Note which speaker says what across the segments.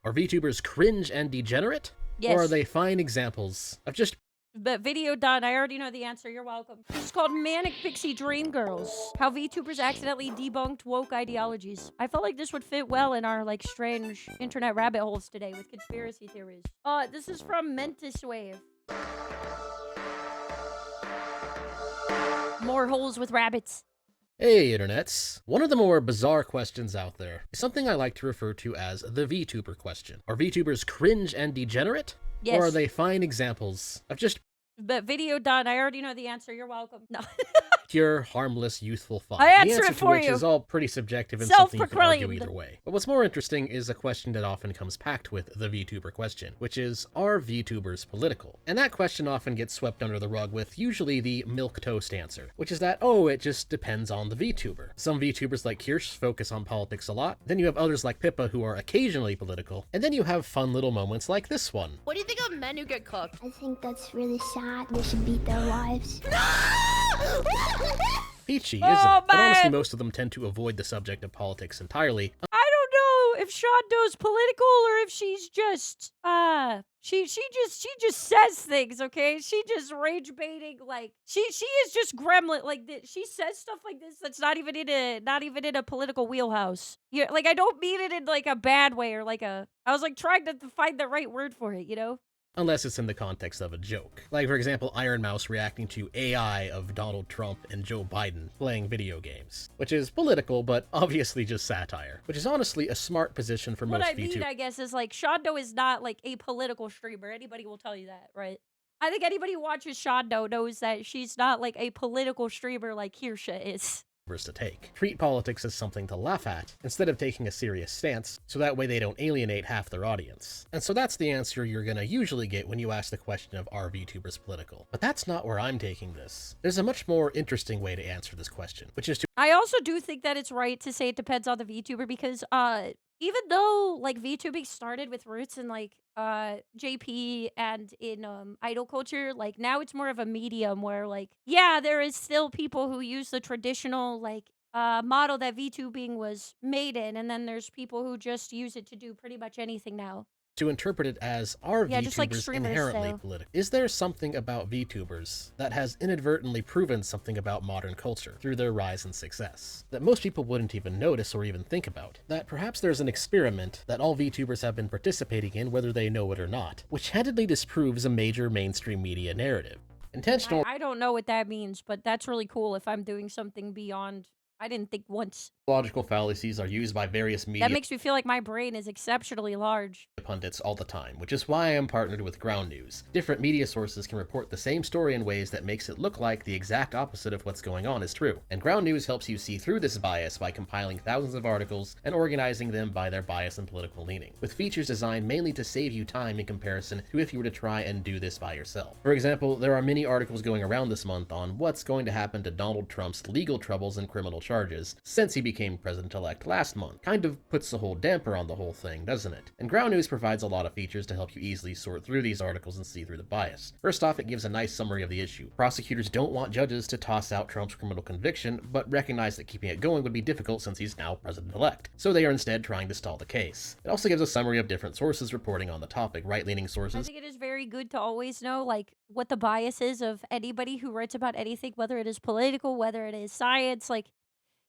Speaker 1: Are VTubers cringe and degenerate?
Speaker 2: Yes.
Speaker 1: Or are they fine examples of just
Speaker 2: But video done. I already know the answer. You're welcome. This is called Manic, Pixie, Dreamgirls. How VTubers accidentally debunked woke ideologies. I felt like this would fit well in our, like, strange internet rabbit holes today with conspiracy theories. This is from Mentis Wave. More holes with rabbits.
Speaker 1: Hey, internets. One of the more bizarre questions out there is something I like to refer to as the VTuber question. Are VTubers cringe and degenerate?
Speaker 2: Yes.
Speaker 1: Or are they fine examples of just
Speaker 2: But video done. I already know the answer. You're welcome. No.
Speaker 1: pure, harmless, youthful fun?
Speaker 2: I
Speaker 1: The
Speaker 2: answer
Speaker 1: answer
Speaker 2: it
Speaker 1: to
Speaker 2: for
Speaker 1: which
Speaker 2: you.
Speaker 1: is all pretty subjective and something you can argue
Speaker 2: Self-proclaimed.
Speaker 1: either way. But what's more interesting is a question that often comes packed with the VTuber question, which is, are VTubers political? And that question often gets swept under the rug with usually the milquetoast answer, which is that, oh, it just depends on the VTuber. Some VTubers like Kirsch focus on politics a lot, then you have others like Pippa who are occasionally political, and then you have fun little moments like this one.
Speaker 3: What do you think of men who get cooked?
Speaker 4: I think that's really sad. They should beat their wives.
Speaker 1: Peachy, isn't it? But honestly, most of them tend to avoid the subject of politics entirely.
Speaker 2: I don't know if Shondo's political or if she's just she just says things, okay? She just rage baiting, like she is just gremlin, like she says stuff like this that's not even in a political wheelhouse. Yeah, like I don't mean it in like a bad way or like I was like trying to find the right word for it, you know?
Speaker 1: Unless it's in the context of a joke. Like, for example, Iron Mouse reacting to AI of Donald Trump and Joe Biden playing video games, which is political, but obviously just satire, which is honestly a smart position for most
Speaker 2: What I
Speaker 1: VTubers.
Speaker 2: mean, I guess, is like Shondo is not like a political streamer. Anybody will tell you that, right? I think anybody who watches Shondo knows that she's not like a political streamer like Kirsha is.
Speaker 1: To take. Treat politics as something to laugh at, instead of taking a serious stance, so that way they don't alienate half their audience. And so that's the answer you're gonna usually get when you ask the question of are VTubers political. But that's not where I'm taking this. There's a much more interesting way to answer this question, which is to
Speaker 2: I also do think that it's right to say it depends on the VTuber because even though like VTubing started with roots in like JP and in idol culture, like now it's more of a medium where like yeah, there is still people who use the traditional like model that VTubing was made in, and then there's people who just use it to do pretty much anything now.
Speaker 1: interpret it as, are
Speaker 2: Yeah, just like
Speaker 1: VTubers
Speaker 2: streamers,
Speaker 1: inherently
Speaker 2: so.
Speaker 1: political? Is there something about VTubers that has inadvertently proven something about modern culture through their rise and success that most people wouldn't even notice or even think about? That perhaps there's an experiment that all VTubers have been participating in whether they know it or not, which handedly disproves a major mainstream media narrative. Intentional
Speaker 2: I don't know what that means, but that's really cool if I'm doing something beyond. I didn't think once.
Speaker 1: logical fallacies are used by various media
Speaker 2: That makes me feel like my brain is exceptionally large.
Speaker 1: pundits all the time, which is why I am partnered with Ground News. Different media sources can report the same story in ways that makes it look like the exact opposite of what's going on is true. And Ground News helps you see through this bias by compiling thousands of articles and organizing them by their bias and political leaning, with features designed mainly to save you time in comparison to if you were to try and do this by yourself. For example, there are many articles going around this month on what's going to happen to Donald Trump's legal troubles and criminal charges since he became president-elect last month. Kind of puts a whole damper on the whole thing, doesn't it? And Ground News provides a lot of features to help you easily sort through these articles and see through the bias. First off, it gives a nice summary of the issue. Prosecutors don't want judges to toss out Trump's criminal conviction, but recognize that keeping it going would be difficult since he's now president-elect. So they are instead trying to stall the case. It also gives a summary of different sources reporting on the topic, right-leaning
Speaker 2: I
Speaker 1: sources,
Speaker 2: think it is very good to always know like what the bias is of anybody who writes about anything, whether it is political, whether it is science, like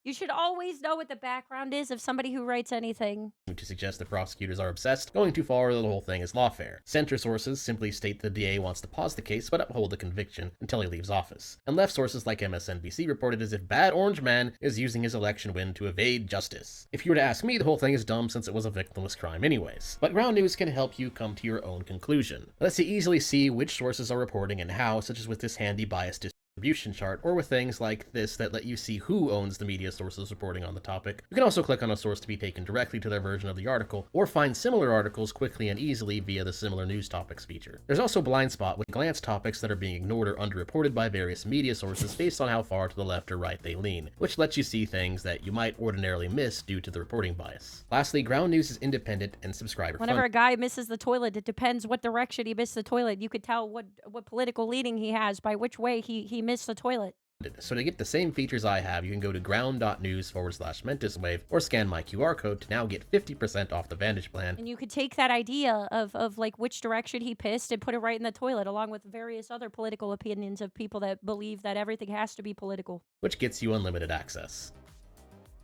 Speaker 2: you should always know what the background is of somebody who writes anything.
Speaker 1: to suggest that prosecutors are obsessed, going too far or the whole thing is lawfare. Center sources simply state the DA wants to pause the case but uphold the conviction until he leaves office. And left sources like MSNBC reported as if bad orange man is using his election win to evade justice. If you were to ask me, the whole thing is dumb since it was a victimless crime anyways. But Ground News can help you come to your own conclusion. Let's you easily see which sources are reporting and how, such as with this handy bias distribution chart, or with things like this that let you see who owns the media sources reporting on the topic. You can also click on a source to be taken directly to their version of the article, or find similar articles quickly and easily via the similar news topics feature. There's also Blind Spot, which glance topics that are being ignored or underreported by various media sources based on how far to the left or right they lean, which lets you see things that you might ordinarily miss due to the reporting bias. Lastly, Ground News is independent and subscriber
Speaker 2: Whenever
Speaker 1: funded.
Speaker 2: a guy misses the toilet, it depends what direction he missed the toilet. You could tell what political leaning he has by which way he missed the toilet.
Speaker 1: So to get the same features I have, you can go to ground.news/MentisWave or scan my QR code to now get 50% off the Vantage plan.
Speaker 2: And you could take that idea of like which direction he pissed and put it right in the toilet, along with various other political opinions of people that believe that everything has to be political.
Speaker 1: Which gets you unlimited access.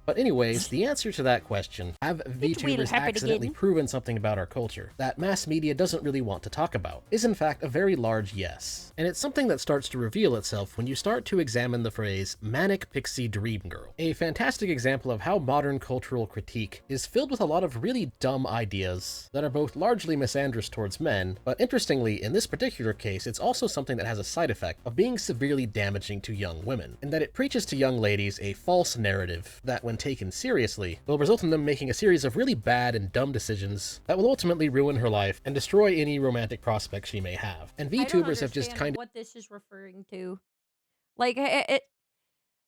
Speaker 1: But anyways, the answer to that question, have VTubers accidentally proven something about our culture that mass media doesn't really want to talk about, is in fact a very large yes. And it's something that starts to reveal itself when you start to examine the phrase Manic, Pixie, Dreamgirl, a fantastic example of how modern cultural critique is filled with a lot of really dumb ideas that are both largely misandrous towards men, but interestingly, in this particular case, it's also something that has a side effect of being severely damaging to young women, in that it preaches to young ladies a false narrative that, when taken seriously, will result in them making a series of really bad and dumb decisions that will ultimately ruin her life and destroy any romantic prospects she may have. And VTubers have just kind of
Speaker 2: what this is referring to. Like,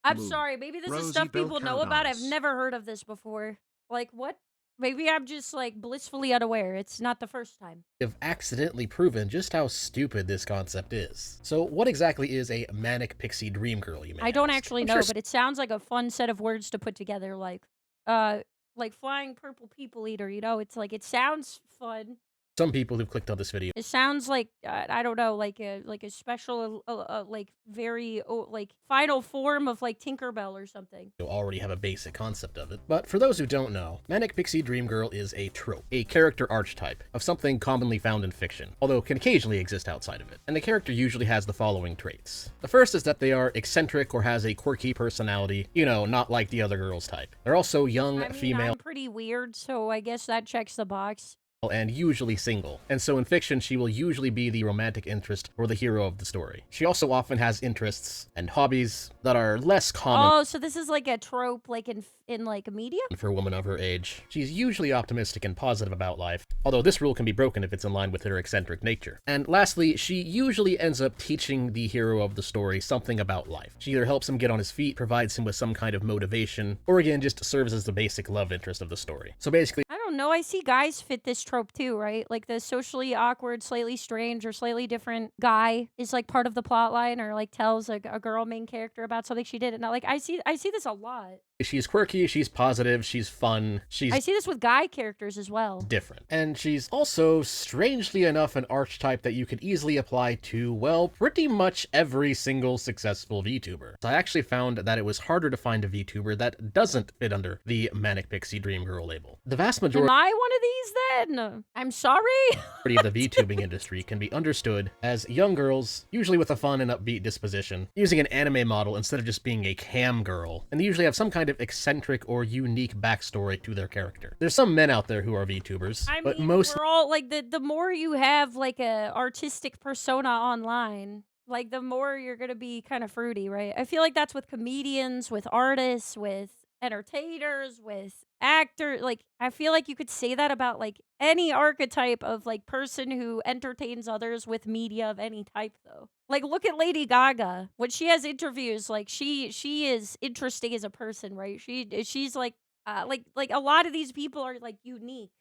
Speaker 2: I'm sorry, maybe this is stuff people know about. I've never heard of this before. Like, what? Maybe I'm just, like, blissfully unaware. It's not the first time.
Speaker 1: Have accidentally proven just how stupid this concept is. So what exactly is a Manic Pixie Dream Girl, you may
Speaker 2: I don't
Speaker 1: ask?
Speaker 2: actually
Speaker 1: I'm
Speaker 2: know,
Speaker 1: sure
Speaker 2: but it sounds like a fun set of words to put together, like flying purple people eater, you know? It's like, it sounds fun.
Speaker 1: some people who've clicked on this video
Speaker 2: It sounds like, I don't know, like a special, like, very, like, final form of, like, Tinkerbell or something.
Speaker 1: already have a basic concept of it. But for those who don't know, Manic Pixie Dream Girl is a trope, a character archetype of something commonly found in fiction, although can occasionally exist outside of it. And the character usually has the following traits. The first is that they are eccentric or has a quirky personality, you know, not like the other girls type. They're also young,
Speaker 2: I mean,
Speaker 1: female,
Speaker 2: I'm pretty weird, so I guess that checks the box.
Speaker 1: and usually single. And so in fiction, she will usually be the romantic interest or the hero of the story. She also often has interests and hobbies that are less common
Speaker 2: Oh, so this is like a trope, like in like media?
Speaker 1: for a woman of her age. She's usually optimistic and positive about life, although this rule can be broken if it's in line with her eccentric nature. And lastly, she usually ends up teaching the hero of the story something about life. She either helps him get on his feet, provides him with some kind of motivation, or again, just serves as the basic love interest of the story. So basically,
Speaker 2: I don't know. I see guys fit this trope too, right? Like the socially awkward, slightly strange, or slightly different guy is like part of the plot line, or like tells a girl main character about something she did. And like I see this a lot.
Speaker 1: she's quirky, she's positive, she's fun,
Speaker 2: I
Speaker 1: she's
Speaker 2: see this with guy characters as well.
Speaker 1: different. And she's also, strangely enough, an archetype that you could easily apply to, well, pretty much every single successful VTuber. So I actually found that it was harder to find a VTuber that doesn't fit under the Manic Pixie Dream Girl label. The vast
Speaker 2: Am
Speaker 1: majority
Speaker 2: I one of these then? I'm sorry.
Speaker 1: of the VTubing industry can be understood as young girls, usually with a fun and upbeat disposition, using an anime model instead of just being a cam girl, and they usually have some kind of eccentric or unique backstory to their character. There's some men out there who are VTubers,
Speaker 2: I
Speaker 1: but
Speaker 2: mean,
Speaker 1: most
Speaker 2: we're all like the more you have like a artistic persona online, like the more you're gonna be kind of fruity, right? I feel like that's with comedians, with artists, with entertainers, with actors. Like I feel like you could say that about like any archetype of like person who entertains others with media of any type though. Like look at Lady Gaga. When she has interviews, like she is interesting as a person, right? She's like a lot of these people are like unique.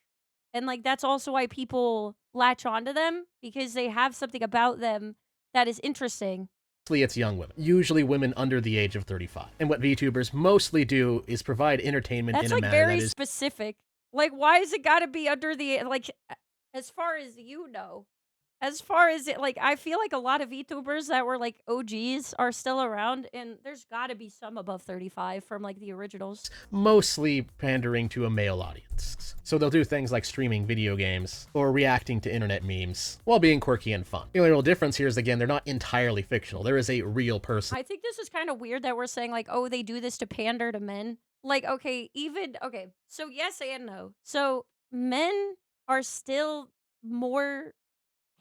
Speaker 2: And like that's also why people latch onto them because they have something about them that is interesting.
Speaker 1: it's young women, usually women under the age of 35. And what VTubers mostly do is provide entertainment
Speaker 2: That's
Speaker 1: in a
Speaker 2: like
Speaker 1: manner
Speaker 2: very
Speaker 1: that is
Speaker 2: specific. Like why is it got to be under the like as far as you know? As far as it, like, I feel like a lot of VTubers that were like OGs are still around, and there's got to be some above 35 from like the originals.
Speaker 1: mostly pandering to a male audience. So they'll do things like streaming video games or reacting to internet memes while being quirky and fun. The only real difference here is, again, they're not entirely fictional. There is a real person
Speaker 2: I think this is kind of weird that we're saying like, oh, they do this to pander to men. Like, okay, so yes and no. So men are still more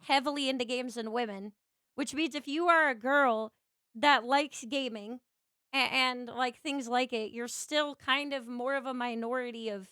Speaker 2: heavily into games than women, which means if you are a girl that likes gaming and like things like it, you're still kind of more of a minority of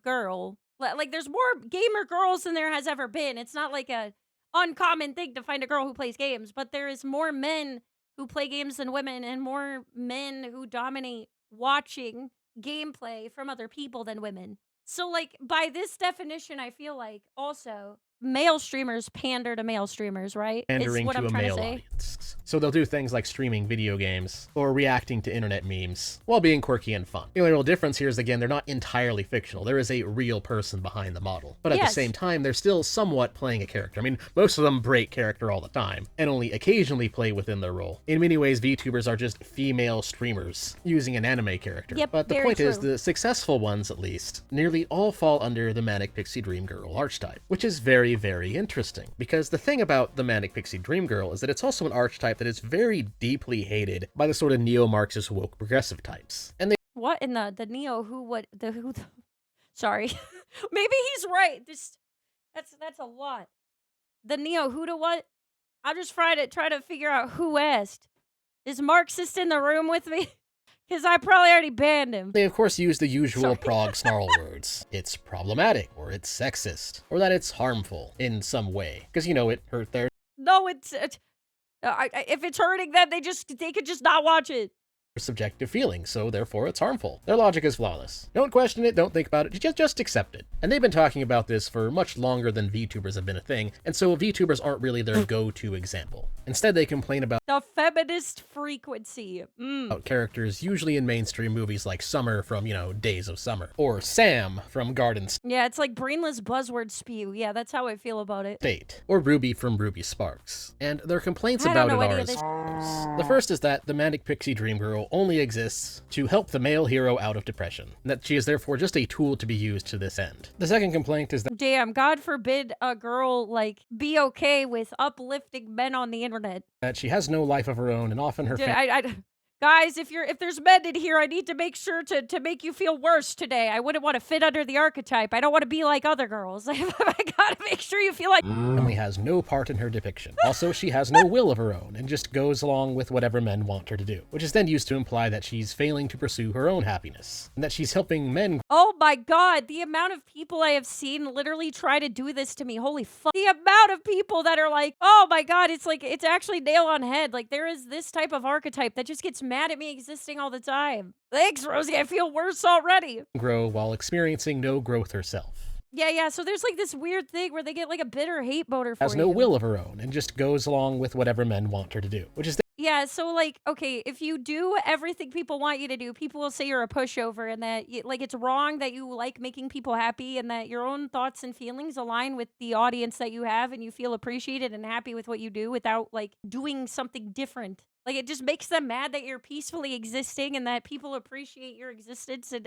Speaker 2: girl. Like there's more gamer girls than there has ever been. It's not like a uncommon thing to find a girl who plays games, but there is more men who play games than women and more men who dominate watching gameplay from other people than women. So like by this definition, I feel like also male streamers pander to male streamers, right? Is
Speaker 1: pandering
Speaker 2: what
Speaker 1: to
Speaker 2: I'm
Speaker 1: a
Speaker 2: trying to
Speaker 1: male
Speaker 2: say.
Speaker 1: audience. So they'll do things like streaming video games or reacting to internet memes while being quirky and fun. The only real difference here is, again, they're not entirely fictional. There is a real person behind the model. But at the
Speaker 2: Yes.
Speaker 1: same time, they're still somewhat playing a character. I mean, most of them break character all the time and only occasionally play within their role. In many ways, VTubers are just female streamers using an anime character.
Speaker 2: Yep,
Speaker 1: But the
Speaker 2: very
Speaker 1: point is,
Speaker 2: true.
Speaker 1: the successful ones, at least, nearly all fall under the Manic Pixie Dream Girl archetype, which is very, very interesting. Because the thing about the Manic Pixie Dream Girl is that it's also an archetype that is very deeply hated by the sort of neo-Marxist woke progressive types. And they
Speaker 2: What in the Neo? Sorry, maybe he's right. That's a lot. The Neo who to what? I'm just trying to figure out who asked. Is Marxist in the room with me? Because I probably already banned him.
Speaker 1: They of course use the usual
Speaker 2: Sorry.
Speaker 1: prog snarl words. It's problematic, or it's sexist, or that it's harmful in some way. Because, you know, it hurt their
Speaker 2: No, if it's hurting them, they could just not watch it.
Speaker 1: subjective feelings, so therefore it's harmful. Their logic is flawless. Don't question it, don't think about it, just accept it. And they've been talking about this for much longer than VTubers have been a thing, and so VTubers aren't really their go-to example. Instead, they complain about
Speaker 2: The feminist frequency.
Speaker 1: characters usually in mainstream movies like Summer from, you know, Days of Summer, or Sam from Garden
Speaker 2: Yeah, it's like brainless buzzword spew. Yeah, that's how I feel about it.
Speaker 1: State, or Ruby from Ruby Sparks. And their complaints
Speaker 2: I don't
Speaker 1: about
Speaker 2: know
Speaker 1: it
Speaker 2: any
Speaker 1: are
Speaker 2: of
Speaker 1: as
Speaker 2: this.
Speaker 1: follows. The first is that the Manic Pixie Dream Girl only exists to help the male hero out of depression, and that she is therefore just a tool to be used to this end. The second complaint is that
Speaker 2: Damn, God forbid a girl, like, be okay with uplifting men on the internet.
Speaker 1: she has no life of her own, and often her
Speaker 2: Guys, if there's men in here, I need to make sure to make you feel worse today. I wouldn't want to fit under the archetype. I don't want to be like other girls. I gotta make sure you feel like...
Speaker 1: family has no part in her depiction. Also, she has no will of her own, and just goes along with whatever men want her to do, which is then used to imply that she's failing to pursue her own happiness, and that she's helping men
Speaker 2: Oh my god, the amount of people I have seen literally try to do this to me. Holy fuck. The amount of people that are like, oh my god, it's actually nail on head. Like, there is this type of archetype that just gets mad at me existing all the time. Thanks, Rosie, I feel worse already.
Speaker 1: grow while experiencing no growth herself.
Speaker 2: Yeah, so there's like this weird thing where they get like a bitter hate boner for
Speaker 1: Has no will of her own, and just goes along with whatever men want her to do, which is
Speaker 2: Yeah, so like, okay, if you do everything people want you to do, people will say you're a pushover and that like it's wrong that you like making people happy and that your own thoughts and feelings align with the audience that you have and you feel appreciated and happy with what you do without like doing something different. Like it just makes them mad that you're peacefully existing and that people appreciate your existence and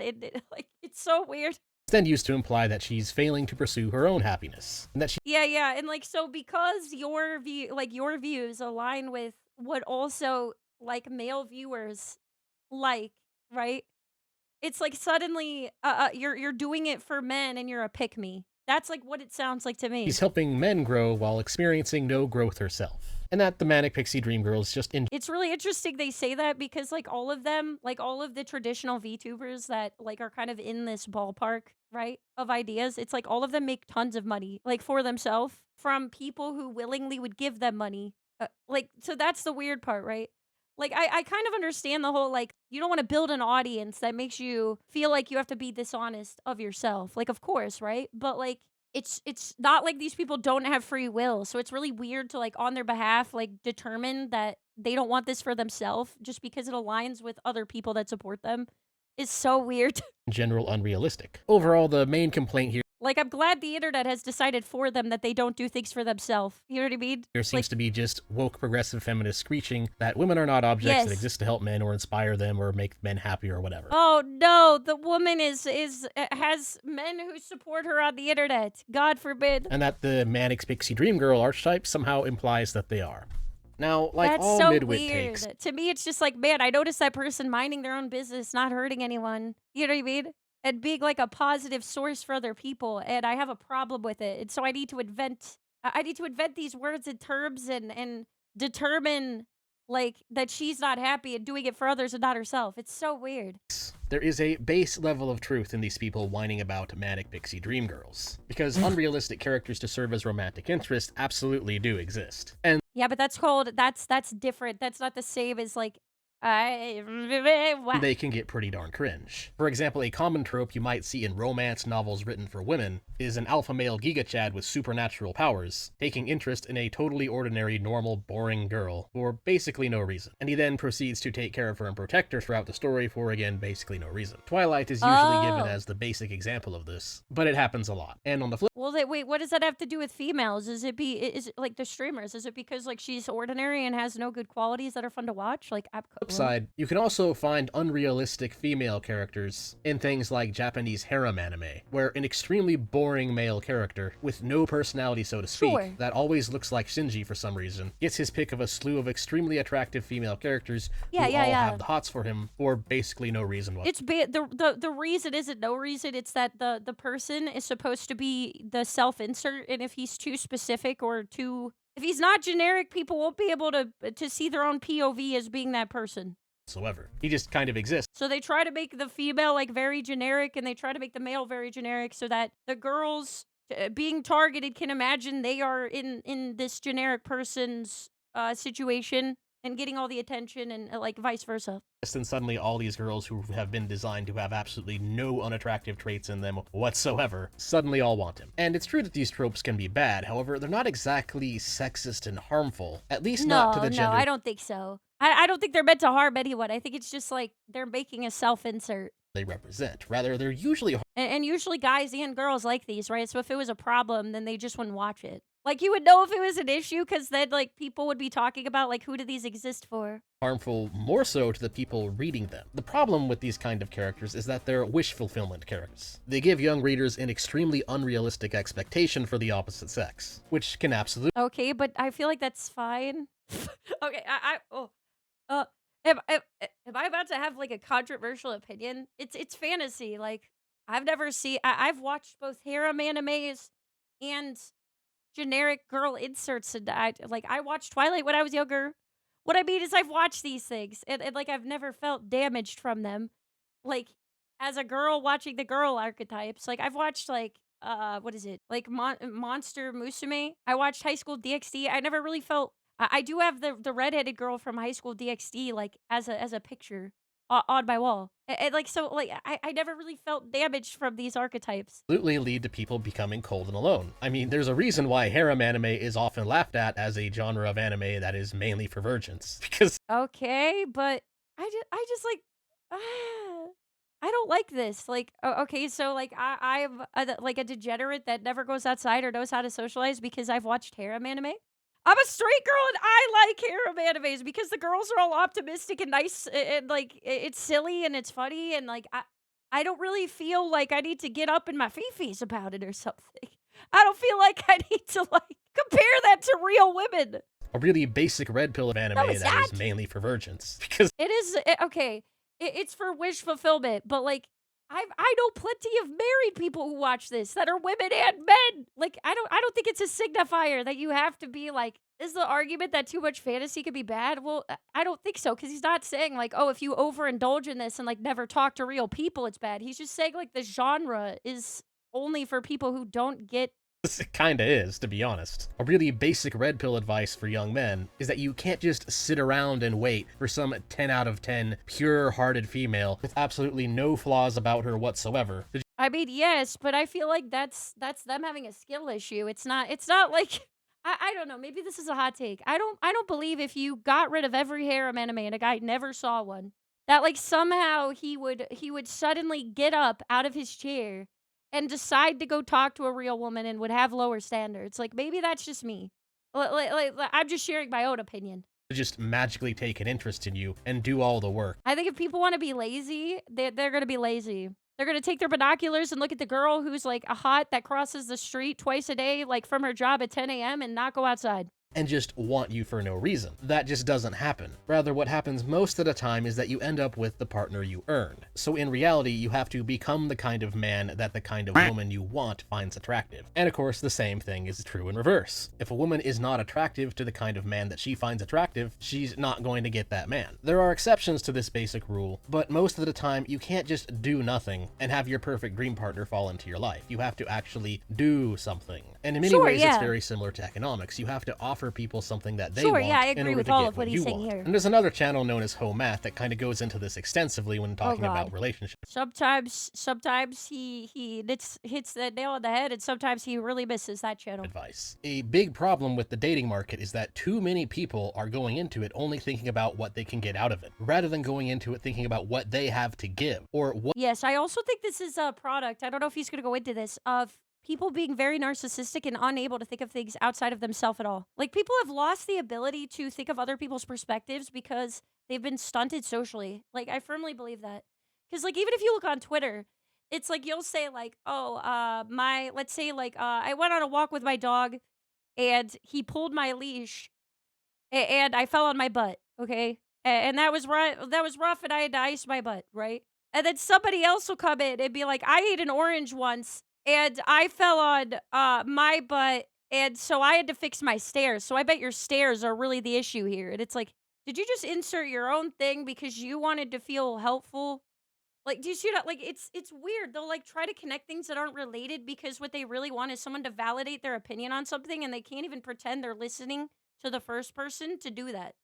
Speaker 2: like it's so weird.
Speaker 1: then used to imply that she's failing to pursue her own happiness, and that she
Speaker 2: Yeah, and like so because your your views align with what also like male viewers like, right? It's like suddenly you're doing it for men and you're a pick me. That's like what it sounds like to me.
Speaker 1: she's helping men grow while experiencing no growth herself. And that the Manic Pixie Dream Girl is just
Speaker 2: It's really interesting they say that because like all of them, like all of the traditional VTubers that like are kind of in this ballpark, right, of ideas, it's like all of them make tons of money like for themselves from people who willingly would give them money. Like so that's the weird part, right? Like I kind of understand the whole like you don't want to build an audience that makes you feel like you have to be dishonest of yourself. Like of course, right? But like it's not like these people don't have free will. So it's really weird to like on their behalf like determine that they don't want this for themselves just because it aligns with other people that support them. Is so weird.
Speaker 1: in general unrealistic. Overall, the main complaint here
Speaker 2: Like I'm glad the internet has decided for them that they don't do things for themselves. You know what I mean?
Speaker 1: seems to be just woke progressive feminists screeching that women are not objects
Speaker 2: Yes.
Speaker 1: that exist to help men or inspire them or make men happy or whatever.
Speaker 2: Oh no, the woman has men who support her on the internet. God forbid.
Speaker 1: And that the Manic Pixie Dream Girl archetype somehow implies that they are. Now, like
Speaker 2: That's
Speaker 1: all
Speaker 2: so
Speaker 1: midwit
Speaker 2: weird.
Speaker 1: takes,
Speaker 2: To me, it's just like, man, I noticed that person minding their own business, not hurting anyone. You know what I mean? And being like a positive source for other people, and I have a problem with it. And so I need to invent. I need to invent these words and terms and determine like that she's not happy and doing it for others and not herself. It's so weird.
Speaker 1: there is a base level of truth in these people whining about Manic Pixie Dream Girls, because unrealistic characters to serve as romantic interests absolutely do exist. And
Speaker 2: Yeah, but that's different. That's not the same as like Wow.
Speaker 1: they can get pretty darn cringe. For example, a common trope you might see in romance novels written for women is an alpha male Giga Chad with supernatural powers, taking interest in a totally ordinary, normal, boring girl for basically no reason. And he then proceeds to take care of her and protect her throughout the story for, again, basically no reason. Twilight is usually given as the basic example of this, but it happens a lot. And on the flip
Speaker 2: Well, wait, what does that have to do with females? Is it like the streamers? Is it because like she's ordinary and has no good qualities that are fun to watch? Like,
Speaker 1: side, you can also find unrealistic female characters in things like Japanese harem anime, where an extremely boring male character with no personality, so to speak,
Speaker 2: Sure.
Speaker 1: that always looks like Shinji for some reason, gets his pick of a slew of extremely attractive female characters who all have the hots for him for basically no reason whatsoever.
Speaker 2: It's the reason isn't no reason. It's that the person is supposed to be the self-insert, and if he's too specific or too if he's not generic, people won't be able to see their own POV as being that person.
Speaker 1: He just kind of exists.
Speaker 2: So they try to make the female like very generic, and they try to make the male very generic, so that the girls being targeted can imagine they are in this generic person's situation and getting all the attention, and like vice versa.
Speaker 1: And suddenly all these girls who have been designed to have absolutely no unattractive traits in them whatsoever suddenly all want him. And it's true that these tropes can be bad, however, they're not exactly sexist and harmful, at least not to the gender.
Speaker 2: No, I don't think so. I don't think they're meant to harm anyone. I think it's just like they're making a self-insert.
Speaker 1: They represent. Rather, they're usually
Speaker 2: and usually guys and girls like these, right? So if it was a problem, then they just wouldn't watch it. Like, you would know if it was an issue, because then, like, people would be talking about, like, who do these exist for?
Speaker 1: harmful more so to the people reading them. The problem with these kind of characters is that they're wish fulfillment characters. They give young readers an extremely unrealistic expectation for the opposite sex, which can absolutely
Speaker 2: Okay, but I feel like that's fine. Okay, am I about to have like a controversial opinion? It's fantasy. Like, I've watched both harem animes and generic girl inserts, and I watched Twilight when I was younger. What I mean is I've watched these things, and like I've never felt damaged from them. Like, as a girl watching the girl archetypes, like I've watched like what is it? Like Monster Musume. I watched High School DxD. I never really felt I do have the redheaded girl from High School DxD like as a picture on my wall. And like so like I never really felt damaged from these archetypes.
Speaker 1: absolutely lead to people becoming cold and alone. I mean, there's a reason why harem anime is often laughed at as a genre of anime that is mainly for virgins. Because
Speaker 2: Okay, but I just like I don't like this. Like, okay, so like I'm like a degenerate that never goes outside or knows how to socialize because I've watched harem anime. I'm a straight girl and I like harem animes because the girls are all optimistic and nice and like it's silly and it's funny and like I don't really feel like I need to get up in my fifis about it or something. I don't feel like I need to like compare that to real women.
Speaker 1: a really basic red pill of anime
Speaker 2: No, it's
Speaker 1: that
Speaker 2: not.
Speaker 1: is mainly for virgins. Because
Speaker 2: It is okay. It's for wish fulfillment, but like I know plenty of married people who watch this that are women and men. Like I don't think it's a signifier that you have to be like. Is the argument that too much fantasy could be bad? Well, I don't think so because he's not saying like, oh, if you overindulge in this and like never talk to real people, it's bad. He's just saying like the genre is only for people who don't get.
Speaker 1: it kinda is, to be honest. A really basic red pill advice for young men is that you can't just sit around and wait for some 10 out of 10 pure-hearted female with absolutely no flaws about her whatsoever.
Speaker 2: I mean, yes, but I feel like that's them having a skill issue. It's not like I don't know, maybe this is a hot take. I don't believe if you got rid of every harem anime and a guy never saw one, that like somehow he would suddenly get up out of his chair and decide to go talk to a real woman and would have lower standards. Like maybe that's just me. I'm just sharing my own opinion.
Speaker 1: To just magically take an interest in you and do all the work.
Speaker 2: I think if people want to be lazy, they're going to be lazy. They're going to take their binoculars and look at the girl who's like a hot that crosses the street twice a day, like from her job at 10 a.m. and not go outside.
Speaker 1: And just want you for no reason. That just doesn't happen. Rather, what happens most of the time is that you end up with the partner you earned. So in reality, you have to become the kind of man that the kind of woman you want finds attractive. And of course, the same thing is true in reverse. If a woman is not attractive to the kind of man that she finds attractive, she's not going to get that man. There are exceptions to this basic rule, but most of the time, you can't just do nothing and have your perfect dream partner fall into your life. You have to actually do something. And in many ways, it's very similar to economics. You have to offer offer people something that they
Speaker 2: Sure,
Speaker 1: want
Speaker 2: yeah, I
Speaker 1: in
Speaker 2: agree
Speaker 1: order
Speaker 2: with
Speaker 1: to
Speaker 2: all
Speaker 1: get
Speaker 2: of what
Speaker 1: what
Speaker 2: he's
Speaker 1: you
Speaker 2: saying
Speaker 1: want.
Speaker 2: here.
Speaker 1: And there's another channel known as Home Math that kind of goes into this extensively when talking about
Speaker 2: God.
Speaker 1: relationships.
Speaker 2: Sometimes he hits the nail on the head, and sometimes he really misses that channel.
Speaker 1: Advice. A big problem with the dating market is that too many people are going into it only thinking about what they can get out of it, rather than going into it thinking about what they have to give, or what
Speaker 2: Yes, I also think this is a product, I don't know if he's gonna go into this, of people being very narcissistic and unable to think of things outside of themselves at all. Like, people have lost the ability to think of other people's perspectives because they've been stunted socially. Like, I firmly believe that. Because, like, even if you look on Twitter, it's like you'll say, like, oh, let's say, like, I went on a walk with my dog and he pulled my leash and I fell on my butt, okay? And that was rough, and I had to ice my butt, right? And then somebody else will come in and be like, "I ate an orange once, and I fell on, my butt, and so I had to fix my stairs, so I bet your stairs are really the issue here." And it's like, did you just insert your own thing because you wanted to feel helpful? Like, do you see that? Like, it's weird. They'll, like, try to connect things that aren't related because what they really want is someone to validate their opinion on something, and they can't even pretend they're listening to the first person to do that.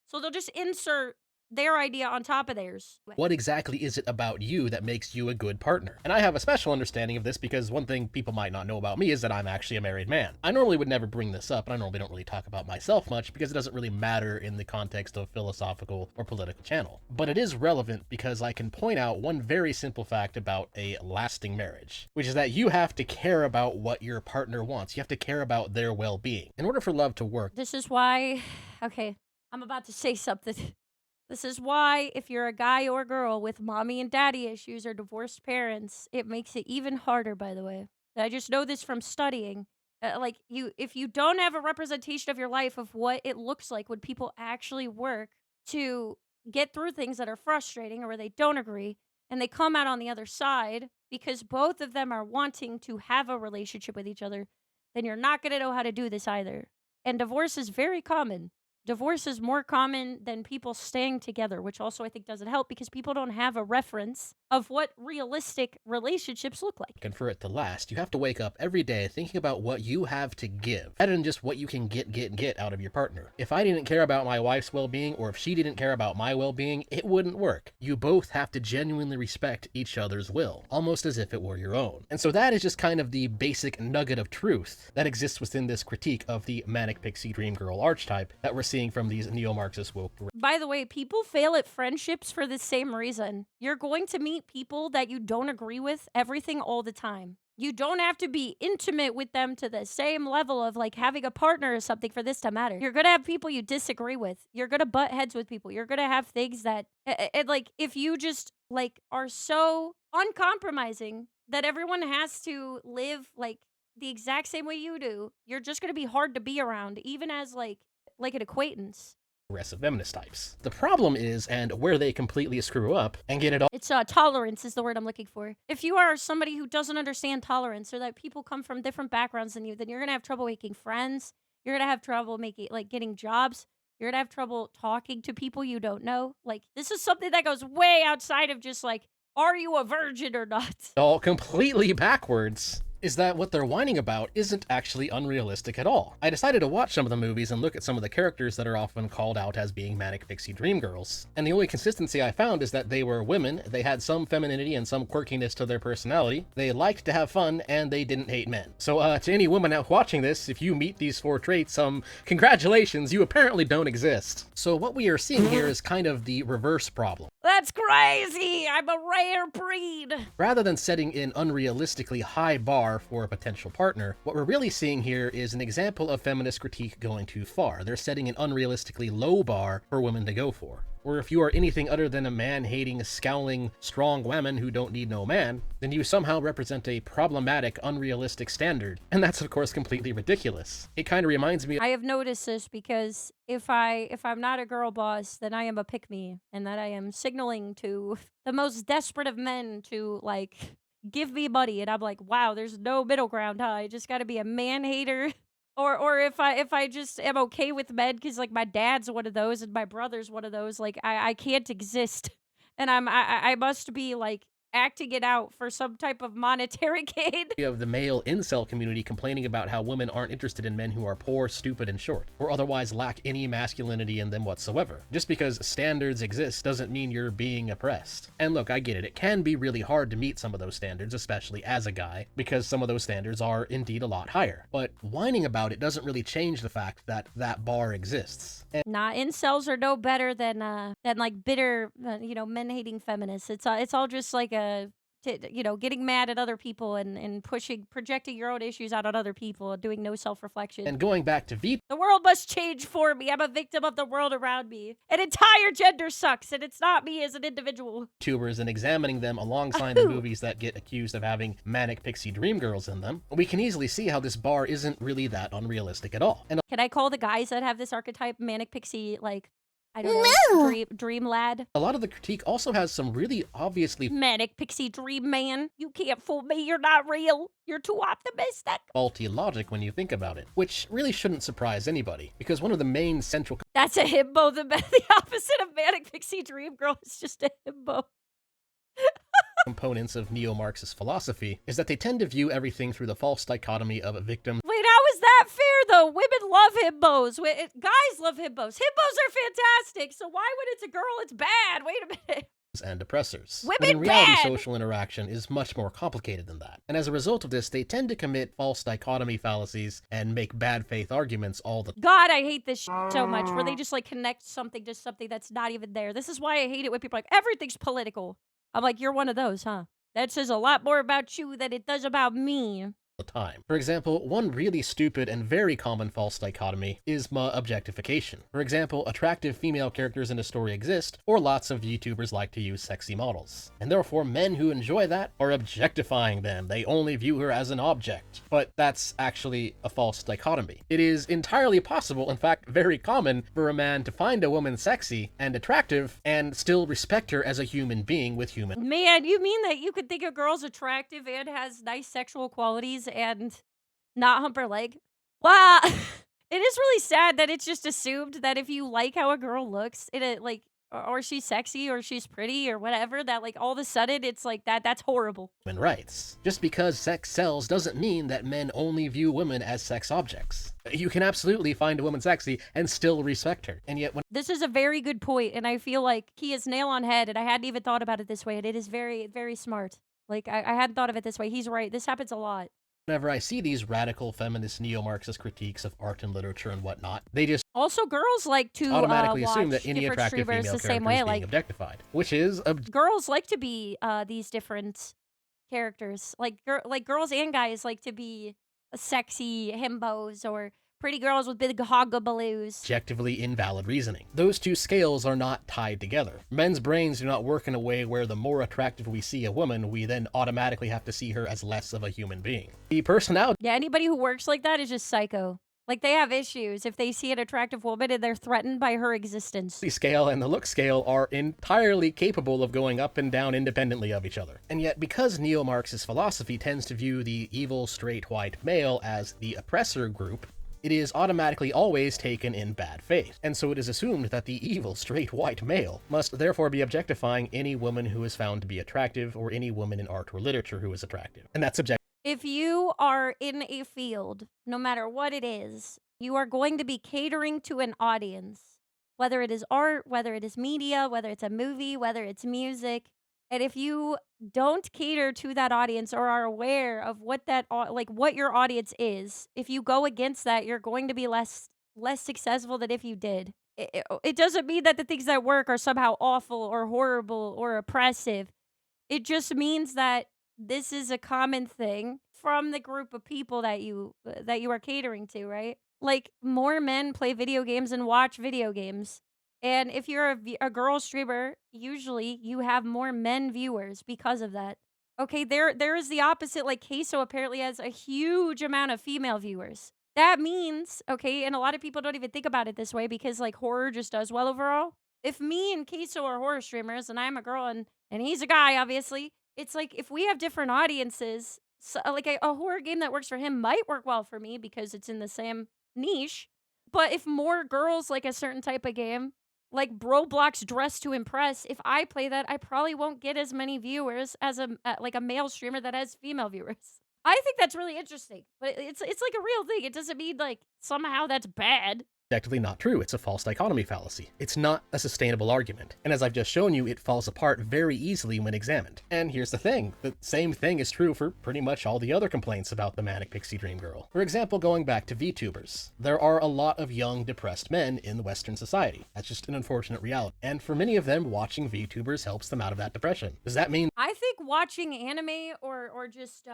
Speaker 2: So they'll just insert their idea on top of theirs.
Speaker 1: what exactly is it about you that makes you a good partner? And I have a special understanding of this because one thing people might not know about me is that I'm actually a married man. I normally would never bring this up, and I normally don't really talk about myself much because it doesn't really matter in the context of philosophical or political channel. But it is relevant because I can point out one very simple fact about a lasting marriage, which is that you have to care about what your partner wants. You have to care about their well-being. In order for love to work,
Speaker 2: This is why, okay, I'm about to say something. This is why, if you're a guy or girl with mommy and daddy issues or divorced parents, it makes it even harder, by the way. I just know this from studying. Like, if you don't have a representation of your life of what it looks like when people actually work to get through things that are frustrating or where they don't agree, and they come out on the other side because both of them are wanting to have a relationship with each other, then you're not going to know how to do this either. And divorce is very common. Divorce is more common than people staying together, which also I think doesn't help because people don't have a reference of what realistic relationships look like.
Speaker 1: and for it to last, you have to wake up every day thinking about what you have to give, rather than just what you can get out of your partner. If I didn't care about my wife's well-being, or if she didn't care about my well-being, it wouldn't work. You both have to genuinely respect each other's will, almost as if it were your own. And so that is just kind of the basic nugget of truth that exists within this critique of the Manic Pixie Dream Girl archetype that we're seeing from these neo-Marxist woke.
Speaker 2: By the way, people fail at friendships for the same reason. You're going to meet people that you don't agree with everything all the time. You don't have to be intimate with them to the same level of like having a partner or something for this to matter. You're gonna have people you disagree with. You're gonna butt heads with people. You're gonna have things that, like, if you just like are so uncompromising that everyone has to live like the exact same way you do, you're just gonna be hard to be around, even as like an acquaintance.
Speaker 1: Progressive feminist types. The problem is, and where they completely screw up and get it all
Speaker 2: It's tolerance is the word I'm looking for. If you are somebody who doesn't understand tolerance or that people come from different backgrounds than you, then you're gonna have trouble making friends. You're gonna have trouble making getting jobs. You're gonna have trouble talking to people you don't know. Like, this is something that goes way outside of just like, are you a virgin or not?
Speaker 1: all completely backwards, is that what they're whining about isn't actually unrealistic at all. I decided to watch some of the movies and look at some of the characters that are often called out as being Manic Pixie Dream Girls, and the only consistency I found is that they were women, they had some femininity and some quirkiness to their personality, they liked to have fun, and they didn't hate men. So to any woman out watching this, if you meet these four traits, congratulations, you apparently don't exist. So what we are seeing here is kind of the reverse problem.
Speaker 2: That's crazy! I'm a rare breed!
Speaker 1: Rather than setting an unrealistically high bar for a potential partner, what we're really seeing here is an example of feminist critique going too far. They're setting an unrealistically low bar for women to go for. Or if you are anything other than a man-hating, scowling, strong woman who don't need no man, then you somehow represent a problematic, unrealistic standard. And that's of course completely ridiculous. It kind of reminds me
Speaker 2: I have noticed this because if I'm not a girl boss, then I am a pick-me, and that I am signaling to the most desperate of men to like give me money, and I'm like, wow, there's no middle ground, huh? I just got to be a man hater. Or if I just am okay with men because like my dad's one of those and my brother's one of those, like I can't exist, and I must be like acting it out for some type of monetary gain.
Speaker 1: You have the male incel community complaining about how women aren't interested in men who are poor, stupid, and short, or otherwise lack any masculinity in them whatsoever. Just because standards exist doesn't mean you're being oppressed. And look, I get it, it can be really hard to meet some of those standards, especially as a guy, because some of those standards are indeed a lot higher. But whining about it doesn't really change the fact that that bar exists. And
Speaker 2: Nah, incels are no better than like bitter, men hating feminists. It's all just like getting mad at other people and projecting your own issues out on other people, doing no self-reflection.
Speaker 1: going back to
Speaker 2: The world must change for me. I'm a victim of the world around me. An entire gender sucks, and it's not me as an individual.
Speaker 1: Vtubers and examining them alongside the movies that get accused of having Manic, Pixie, Dreamgirls in them, we can easily see how this bar isn't really that unrealistic at all. And
Speaker 2: Can I call the guys that have this archetype Manic Pixie, like, I don't know, dream lad?
Speaker 1: a lot of the critique also has some really obviously
Speaker 2: Manic Pixie Dream Man. You can't fool me. You're not real. You're too optimistic.
Speaker 1: faulty logic when you think about it, which really shouldn't surprise anybody, because one of the main central
Speaker 2: That's a himbo. The opposite of Manic Pixie Dream Girl is just a himbo.
Speaker 1: components of neo-Marxist philosophy is that they tend to view everything through the false dichotomy of a victim
Speaker 2: Wait, how is that fair, though? Women love himbos. Guys love himbos. Himbos are fantastic, so why when it's a girl, it's bad? Wait a minute.
Speaker 1: and oppressors.
Speaker 2: Women
Speaker 1: But in reality,
Speaker 2: bad!
Speaker 1: social interaction is much more complicated than that. And as a result of this, they tend to commit false dichotomy fallacies and make bad faith arguments all the
Speaker 2: God, I hate this so much, where they just, like, connect something to something that's not even there. This is why I hate it when people are like, everything's political. I'm like, you're one of those, huh? That says a lot more about you than it does about me.
Speaker 1: time. For example, one really stupid and very common false dichotomy is objectification. For example, attractive female characters in a story exist, or lots of YouTubers like to use sexy models. And therefore, men who enjoy that are objectifying them. They only view her as an object. But that's actually a false dichotomy. It is entirely possible, in fact very common, for a man to find a woman sexy and attractive and still respect her as a human being with human
Speaker 2: Man, you mean that you could think a girl's attractive and has nice sexual qualities and not hump her leg? Wow. It is really sad that it's just assumed that if you like how a girl looks, or she's sexy or she's pretty or whatever, that like all of a sudden it's like that's horrible.
Speaker 1: rights. Just because sex sells doesn't mean that men only view women as sex objects. You can absolutely find a woman sexy and still respect her. And yet when
Speaker 2: This is a very good point, and I feel like he is nail on head, and I hadn't even thought about it this way, and it is very, very smart. Like, I hadn't thought of it this way. He's right. This happens a lot.
Speaker 1: whenever I see these radical feminist neo-Marxist critiques of art and literature and whatnot, they just
Speaker 2: Also, girls like to
Speaker 1: automatically assume
Speaker 2: watch
Speaker 1: that any
Speaker 2: different
Speaker 1: attractive
Speaker 2: streamers
Speaker 1: female
Speaker 2: the same
Speaker 1: character
Speaker 2: way.
Speaker 1: is being
Speaker 2: Like,
Speaker 1: objectified, which is
Speaker 2: girls like to be these different characters. Like, girls and guys like to be sexy himbos or pretty girls with big hoggaballoos.
Speaker 1: objectively invalid reasoning. Those two scales are not tied together. Men's brains do not work in a way where the more attractive we see a woman, we then automatically have to see her as less of a human being. The personality
Speaker 2: Yeah, anybody who works like that is just psycho. Like, they have issues if they see an attractive woman and they're threatened by her existence.
Speaker 1: scale and the look scale are entirely capable of going up and down independently of each other. And yet, because neo-Marxist philosophy tends to view the evil, straight, white male as the oppressor group, it is automatically always taken in bad faith. And so it is assumed that the evil, straight, white male must therefore be objectifying any woman who is found to be attractive, or any woman in art or literature who is attractive. And that's objective.
Speaker 2: If you are in a field, no matter what it is, you are going to be catering to an audience. Whether it is art, whether it is media, whether it's a movie, whether it's music. And if you don't cater to that audience or are aware of what what your audience is, if you go against that, you're going to be less successful than if you did. It doesn't mean that the things that work are somehow awful or horrible or oppressive. It just means that this is a common thing from the group of people that you are catering to, right? Like, more men play video games and watch video games. And if you're a girl streamer, usually you have more men viewers because of that. Okay, there is the opposite. Like, Queso apparently has a huge amount of female viewers. That means, okay, and a lot of people don't even think about it this way because, like, horror just does well overall. If me and Queso are horror streamers and I'm a girl and he's a guy, obviously, it's like if we have different audiences, so, like a horror game that works for him might work well for me because it's in the same niche. But if more girls like a certain type of game, like Roblox Dress to Impress, if I play that, I probably won't get as many viewers as like a male streamer that has female viewers. I think that's really interesting, but it's like a real thing. It doesn't mean like somehow that's bad.
Speaker 1: Objectively not true. It's a false dichotomy fallacy. It's not a sustainable argument. And as I've just shown you, it falls apart very easily when examined. And here's the thing. The same thing is true for pretty much all the other complaints about the Manic Pixie Dream Girl. For example, going back to Vtubers. There are a lot of young, depressed men in Western society. That's just an unfortunate reality. And for many of them, watching Vtubers helps them out of that depression. Does that mean
Speaker 2: I think watching anime or just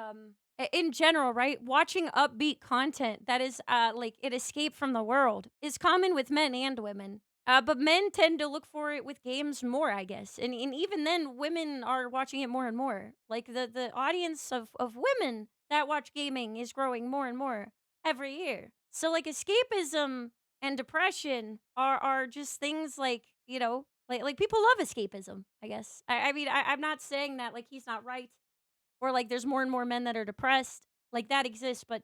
Speaker 2: in general, right? Watching upbeat content that is like an escape from the world is common with men and women. But men tend to look for it with games more, I guess. And even then, women are watching it more and more. Like the audience of women that watch gaming is growing more and more every year. So like escapism and depression are just things like, you know, like people love escapism, I guess. I mean, I'm not saying that like he's not right or like there's more and more men that are depressed. Like that exists, but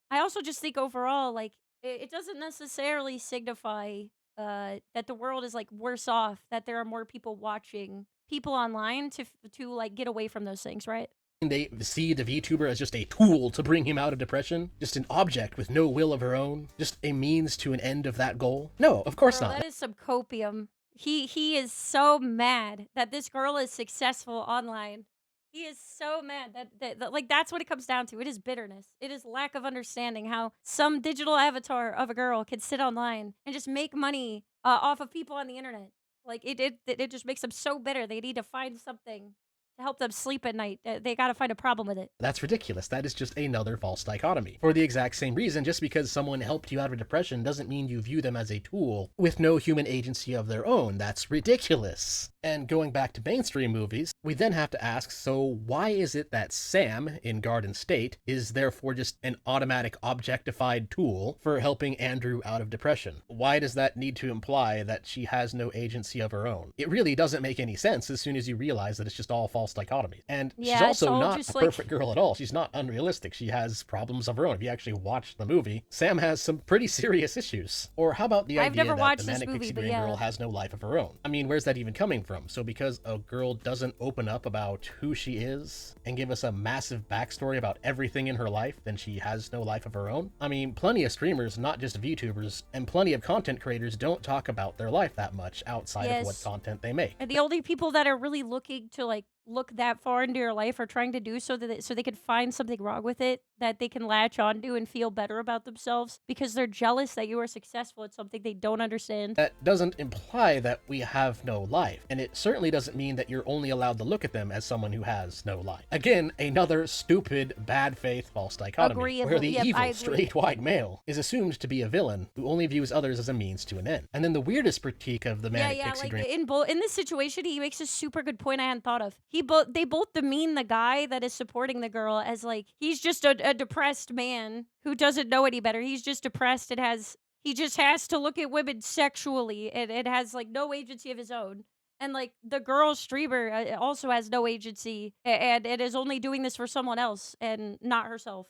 Speaker 2: I also just think overall, like it doesn't necessarily signify that the world is like worse off, that there are more people watching people online to like get away from those things, right?
Speaker 1: they see the VTuber as just a tool to bring him out of depression? Just an object with no will of her own? Just a means to an end of that goal? No, of course
Speaker 2: Girl,
Speaker 1: not.
Speaker 2: that is some copium. He is so mad that this girl is successful online. He is so mad that like that's what it comes down to. It is bitterness. It is lack of understanding how some digital avatar of a girl can sit online and just make money off of people on the internet. Like it just makes them so bitter. They need to find something to help them sleep at night. They got to find a problem with it.
Speaker 1: That's ridiculous. That is just another false dichotomy. For the exact same reason, just because someone helped you out of depression doesn't mean you view them as a tool with no human agency of their own. That's ridiculous. And going back to mainstream movies, we then have to ask, so why is it that Sam in Garden State is therefore just an automatic objectified tool for helping Andrew out of depression? Why does that need to imply that she has no agency of her own? It really doesn't make any sense as soon as you realize that it's just all false dichotomy. And
Speaker 2: Yeah,
Speaker 1: she's
Speaker 2: it's
Speaker 1: also
Speaker 2: all
Speaker 1: not
Speaker 2: just,
Speaker 1: a
Speaker 2: like-
Speaker 1: perfect girl at all. She's not unrealistic. She has problems of her own. If you actually watch the movie, Sam has some pretty serious issues. Or how about the
Speaker 2: I've
Speaker 1: idea
Speaker 2: never
Speaker 1: that
Speaker 2: watched
Speaker 1: the
Speaker 2: this
Speaker 1: Manic
Speaker 2: movie,
Speaker 1: Pixie
Speaker 2: but
Speaker 1: Dream
Speaker 2: yeah.
Speaker 1: Girl has no life of her own? I mean, where's that even coming from? So because a girl doesn't open up about who she is and give us a massive backstory about everything in her life, then she has no life of her own? I mean, plenty of streamers, not just VTubers, and plenty of content creators don't talk about their life that much outside of what
Speaker 2: Yes.
Speaker 1: content they make.
Speaker 2: And the only people that are really looking to like look that far into your life are trying to do so so they can find something wrong with it that they can latch onto and feel better about themselves because they're jealous that you are successful at something they don't understand.
Speaker 1: That doesn't imply that we have no life, and it certainly doesn't mean that you're only allowed to look at them as someone who has no life. Again, another stupid, bad faith, false dichotomy, where
Speaker 2: Agreeable.
Speaker 1: the
Speaker 2: Yep, I
Speaker 1: evil,
Speaker 2: agree.
Speaker 1: straight white male is assumed to be a villain who only views others as a means to an end. And then the weirdest critique of the Manic Pixie
Speaker 2: Like
Speaker 1: Dream
Speaker 2: in this situation, he makes a super good point I hadn't thought of. They both demean the guy that is supporting the girl as like he's just a depressed man who doesn't know any better. He's just depressed and he just has to look at women sexually and it has like no agency of his own. And like the girl streamer also has no agency and it is only doing this for someone else and not herself.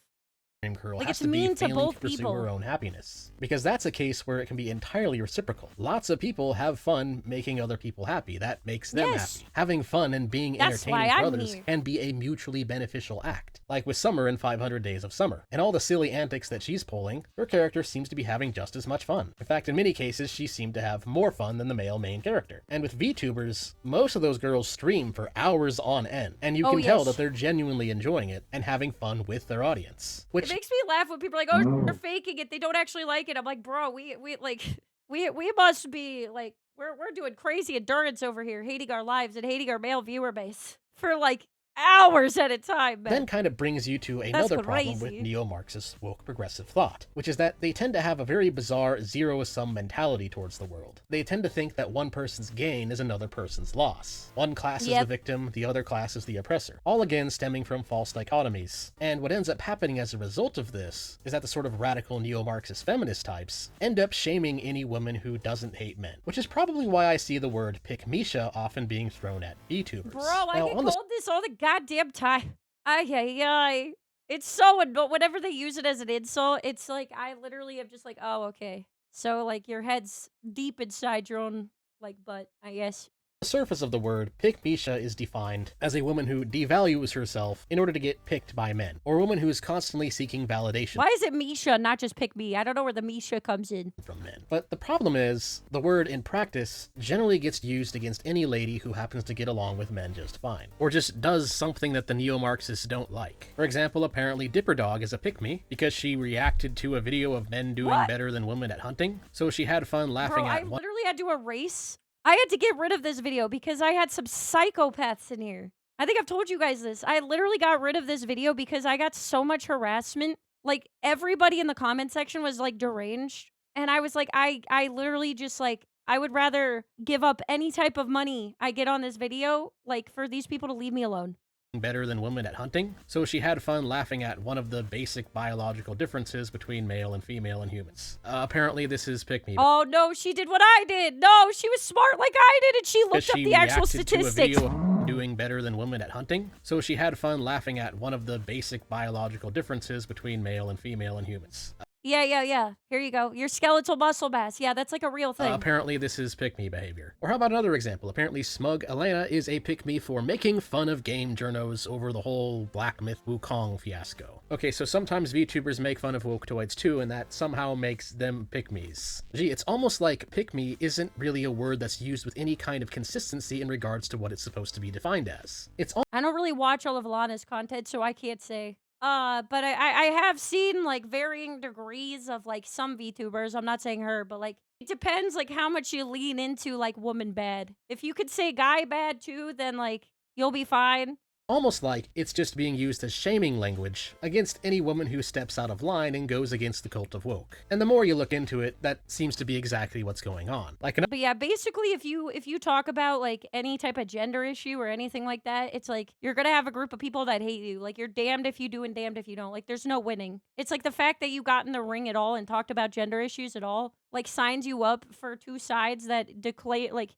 Speaker 1: Girl
Speaker 2: Like,
Speaker 1: has
Speaker 2: it's
Speaker 1: to be
Speaker 2: mean to
Speaker 1: failing
Speaker 2: both
Speaker 1: to pursue
Speaker 2: people.
Speaker 1: her own happiness. Because that's a case where it can be entirely reciprocal. Lots of people have fun making other people happy. That makes them
Speaker 2: Yes.
Speaker 1: happy. Having fun and being
Speaker 2: That's why
Speaker 1: entertaining for
Speaker 2: I'm
Speaker 1: others
Speaker 2: here.
Speaker 1: can be a mutually beneficial act. Like with Summer in 500 Days of Summer. And all the silly antics that she's pulling, her character seems to be having just as much fun. In fact, in many cases, she seemed to have more fun than the male main character. And with VTubers, most of those girls stream for hours on end. And you
Speaker 2: Oh,
Speaker 1: can tell
Speaker 2: yes.
Speaker 1: that they're genuinely enjoying it and having fun with their audience.
Speaker 2: It
Speaker 1: Which
Speaker 2: makes me laugh when people are like, "Oh, they're faking it. They don't actually like it." I'm like, "Bro, we like we must be like we're doing crazy endurance over here, hating our lives and hating our male viewer base for like hours at a time, man."
Speaker 1: then kind of brings you to another problem with
Speaker 2: crazy.
Speaker 1: neo-Marxist woke progressive thought, which is that they tend to have a very bizarre zero-sum mentality towards the world. They tend to think that one person's gain is another person's loss. One class is the
Speaker 2: Yep.
Speaker 1: victim, the other class is the oppressor. All again stemming from false dichotomies. And what ends up happening as a result of this is that the sort of radical neo-Marxist feminist types end up shaming any woman who doesn't hate men, which is probably why I see the word pick Misha often being thrown at VTubers.
Speaker 2: Bro, I
Speaker 1: Now,
Speaker 2: get
Speaker 1: on the
Speaker 2: called this all the goddamn time. Ay. It's so but whenever they use it as an insult, it's like I literally am just like, "Oh, okay." So like your head's deep inside your own like butt, I guess.
Speaker 1: The surface of the word, pick-misha is defined as a woman who devalues herself in order to get picked by men, or a woman who is constantly seeking validation
Speaker 2: Why is it Misha, not just pick me? I don't know where the Misha comes in.
Speaker 1: from men. But the problem is, the word in practice generally gets used against any lady who happens to get along with men just fine, or just does something that the neo-Marxists don't like. For example, apparently Dipper Dog is a pick-me because she reacted to a video of men doing better than women at hunting, so she had fun laughing
Speaker 2: Bro,
Speaker 1: at
Speaker 2: I literally had to erase. I had to get rid of this video because I had some psychopaths in here. I think I've told you guys this. I literally got rid of this video because I got so much harassment. Like, everybody in the comment section was, like, deranged. And I was like, I literally just, like, I would rather give up any type of money I get on this video, like, for these people to leave me alone.
Speaker 1: Better than women at hunting, so she had fun laughing at one of the basic biological differences between male and female in humans. Apparently this is pick-me.
Speaker 2: Oh, no, she did what I did. No, she was smart like I did, and she looked up the actual statistics.
Speaker 1: To a video of doing better than women at hunting, so she had fun laughing at one of the basic biological differences between male and female in humans.
Speaker 2: Yeah. Here you go. Your skeletal muscle mass. Yeah, that's like a real thing.
Speaker 1: Apparently this is pick-me behavior. Or how about another example? Apparently Smug Elena is a pick-me for making fun of game journos over the whole Black Myth Wukong fiasco. Okay, so sometimes VTubers make fun of woketoids too, and that somehow makes them pick-me's. Gee, it's almost like pick-me isn't really a word that's used with any kind of consistency in regards to what it's supposed to be defined as.
Speaker 2: I don't really watch all of Lana's content, so I can't say. But I have seen, like, varying degrees of, like, some VTubers. I'm not saying her, but, like, it depends, like, how much you lean into, like, woman bad. If you could say guy bad, too, then, like, you'll be fine.
Speaker 1: Almost like it's just being used as shaming language against any woman who steps out of line and goes against the cult of woke. And the more you look into it, that seems to be exactly what's going on. But
Speaker 2: yeah, basically, if you talk about, like, any type of gender issue or anything like that, it's like you're gonna have a group of people that hate you. Like, you're damned if you do and damned if you don't. Like, there's no winning. It's like the fact that you got in the ring at all and talked about gender issues at all, like, signs you up for two sides that declare, like,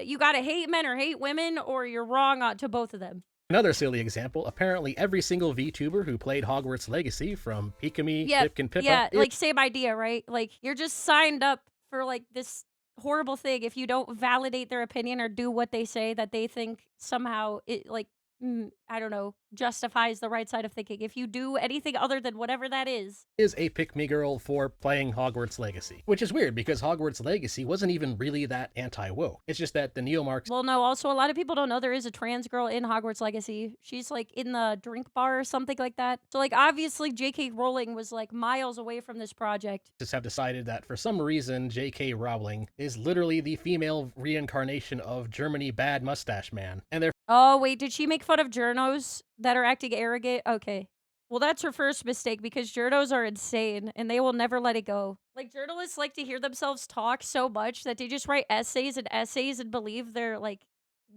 Speaker 2: you gotta hate men or hate women, or you're wrong to both of them.
Speaker 1: Another silly example, apparently every single VTuber who played Hogwarts Legacy, from Pikami, Pipk, and Pippa...
Speaker 2: Yeah, like, same idea, right? Like, you're just signed up for, like, this horrible thing if you don't validate their opinion or do what they say that they think somehow it, like, I don't know, justifies the right side of thinking. If you do anything other than whatever that is
Speaker 1: a pick-me girl for playing Hogwarts Legacy. Which is weird, because Hogwarts Legacy wasn't even really that anti-woke. It's just that the neo-Marx...
Speaker 2: Well, no, also, a lot of people don't know there is a trans girl in Hogwarts Legacy. She's, like, in the drink bar or something like that. So, like, obviously, J.K. Rowling was, like, miles away from this project.
Speaker 1: Just have decided that, for some reason, J.K. Rowling is literally the female reincarnation of Germany Bad Mustache Man. And they're...
Speaker 2: Oh, wait, did she make fun of journos that are acting arrogant? Okay. Well, that's her first mistake, because journos are insane, and they will never let it go. Like, journalists like to hear themselves talk so much that they just write essays and believe they're, like,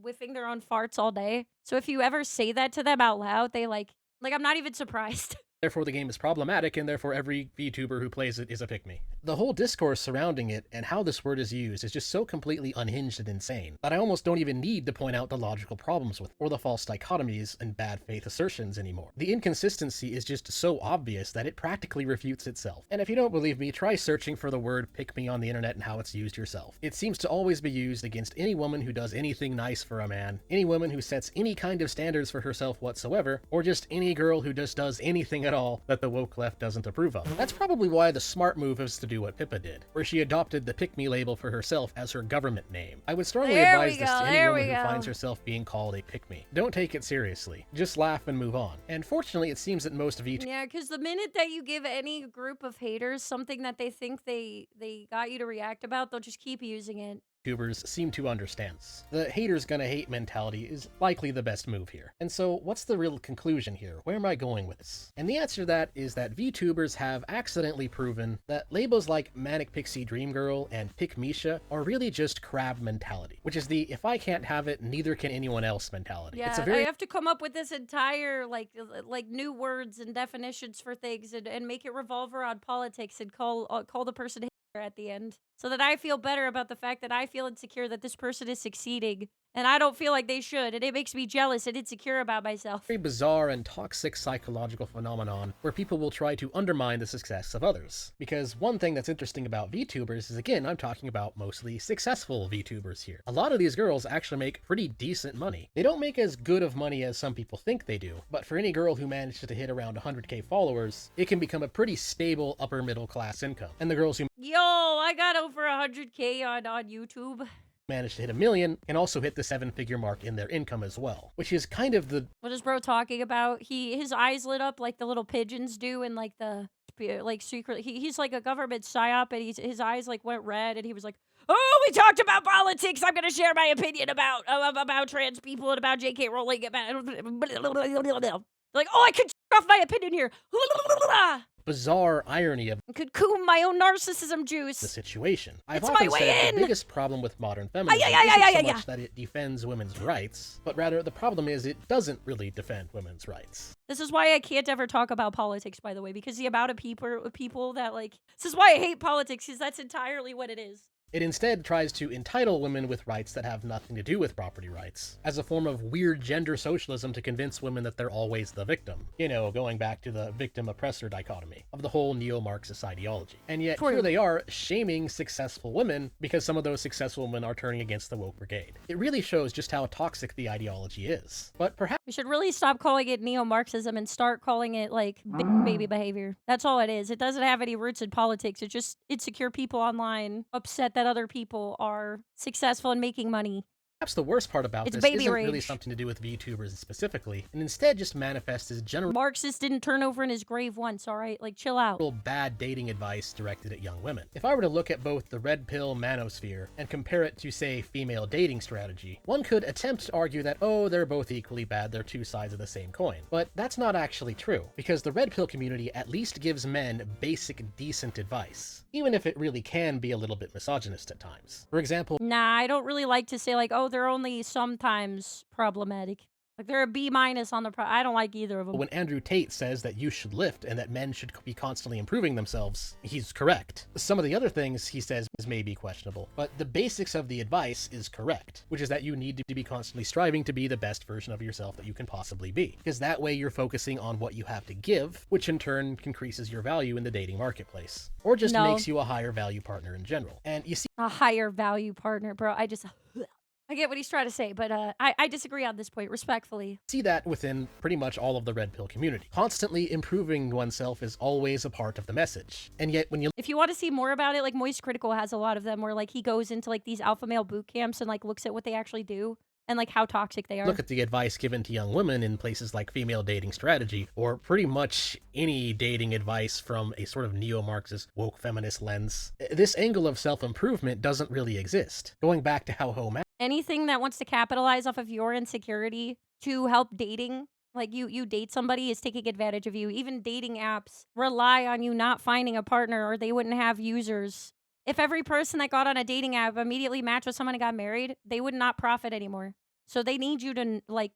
Speaker 2: whiffing their own farts all day. So if you ever say that to them out loud, they, like, I'm not even surprised.
Speaker 1: Therefore, the game is problematic, and therefore every VTuber who plays it is a pick-me. The whole discourse surrounding it and how this word is used is just so completely unhinged and insane that I almost don't even need to point out the logical problems with, or the false dichotomies and bad faith assertions anymore. The inconsistency is just so obvious that it practically refutes itself. And if you don't believe me, try searching for the word pick-me on the internet and how it's used yourself. It seems to always be used against any woman who does anything nice for a man, any woman who sets any kind of standards for herself whatsoever, or just any girl who just does anything at all that the woke left doesn't approve of. That's probably why the smart move is to do what Pippa did, where she adopted the pick-me label for herself as her government name. I would strongly advise this to any woman who finds herself being called a pick-me. Don't take it seriously. Just laugh and move on. And fortunately, it seems that most of
Speaker 2: Yeah, because the minute that you give any group of haters something that they think they got you to react about, they'll just keep using it.
Speaker 1: VTubers seem to understand. The haters gonna hate mentality is likely the best move here. And so, what's the real conclusion here? Where am I going with this? And the answer to that is that VTubers have accidentally proven that labels like Manic, Pixie, Dreamgirl, and Pick-misha are really just crab mentality, which is the if I can't have it, neither can anyone else mentality.
Speaker 2: Yeah,
Speaker 1: it's a very...
Speaker 2: I have to come up with this entire, like new words and definitions for things and make it revolve around politics and call the person at the end, so that I feel better about the fact that I feel insecure that this person is succeeding And I don't feel like they should, and it makes me jealous and insecure about myself.
Speaker 1: Very bizarre and toxic psychological phenomenon where people will try to undermine the success of others. Because one thing that's interesting about VTubers is, again, I'm talking about mostly successful VTubers here. A lot of these girls actually make pretty decent money. They don't make as good of money as some people think they do, but for any girl who manages to hit around 100k followers, it can become a pretty stable upper middle class income. And the girls who
Speaker 2: Yo, I got over 100k on YouTube.
Speaker 1: manage to hit 1 million can also hit the 7-figure mark in their income as well, which is kind of the
Speaker 2: What is bro talking about? His eyes lit up like the little pigeons do in like the like secret. He's like a government psyop, and his eyes like went red, and he was like, "Oh, we talked about politics. I'm gonna share my opinion about trans people and about J.K. Rowling about." Like, oh, I could off my opinion here.
Speaker 1: bizarre irony of
Speaker 2: I could coom my own narcissism
Speaker 1: the
Speaker 2: juice.
Speaker 1: situation. I've
Speaker 2: It's my
Speaker 1: often
Speaker 2: way
Speaker 1: said
Speaker 2: in!
Speaker 1: the biggest problem with modern feminism
Speaker 2: Ay, ay, ay, ay,
Speaker 1: isn't so
Speaker 2: ay,
Speaker 1: much that it defends women's rights, but rather the problem is it doesn't really defend women's rights.
Speaker 2: This is why I can't ever talk about politics, by the way, because the amount of people that like. This is why I hate politics, because that's entirely what it is.
Speaker 1: It instead tries to entitle women with rights that have nothing to do with property rights, as a form of weird gender socialism to convince women that they're always the victim. You know, going back to the victim-oppressor dichotomy of the whole neo-Marxist ideology. And yet, here they are shaming successful women because some of those successful women are turning against the woke brigade. It really shows just how toxic the ideology is. But perhaps
Speaker 2: We should really stop calling it neo-Marxism and start calling it, like, big baby behavior. That's all it is. It doesn't have any roots in politics. It's just insecure people online upset that other people are successful and making money.
Speaker 1: the worst part about
Speaker 2: It's
Speaker 1: this
Speaker 2: baby
Speaker 1: isn't really
Speaker 2: rage.
Speaker 1: something to do with VTubers specifically, and instead just manifests as general
Speaker 2: Marxist didn't turn over in his grave once, alright? Like, chill out.
Speaker 1: bad dating advice directed at young women. If I were to look at both the red pill manosphere and compare it to, say, female dating strategy, one could attempt to argue that, oh, they're both equally bad, they're two sides of the same coin. But that's not actually true, because the red pill community at least gives men basic, decent advice, even if it really can be a little bit misogynist at times. For example,
Speaker 2: Nah, I don't really like to say, like, oh, they're only sometimes problematic. Like, they're a B- on the I don't like either of them.
Speaker 1: when Andrew Tate says that you should lift and that men should be constantly improving themselves, he's correct. Some of the other things he says may be questionable, but the basics of the advice is correct, which is that you need to be constantly striving to be the best version of yourself that you can possibly be, because that way you're focusing on what you have to give, which in turn increases your value in the dating marketplace, or just
Speaker 2: No.
Speaker 1: makes you a higher value partner in general. And you see
Speaker 2: A higher value partner, bro. I get what he's trying to say, but I disagree on this point, respectfully.
Speaker 1: that within pretty much all of the red pill community. Constantly improving oneself is always a part of the message. And yet when you
Speaker 2: If you want to see more about it, like Moist Critical has a lot of them where like he goes into like these alpha male boot camps and like looks at what they actually do and like how toxic they are.
Speaker 1: look at the advice given to young women in places like female dating strategy, or pretty much any dating advice from a sort of neo-Marxist woke feminist lens, this angle of self-improvement doesn't really exist. Going back to how home
Speaker 2: Anything that wants to capitalize off of your insecurity to help dating, like you date somebody, is taking advantage of you. Even dating apps rely on you not finding a partner or they wouldn't have users. If every person that got on a dating app immediately matched with someone and got married, they would not profit anymore. So they need you to like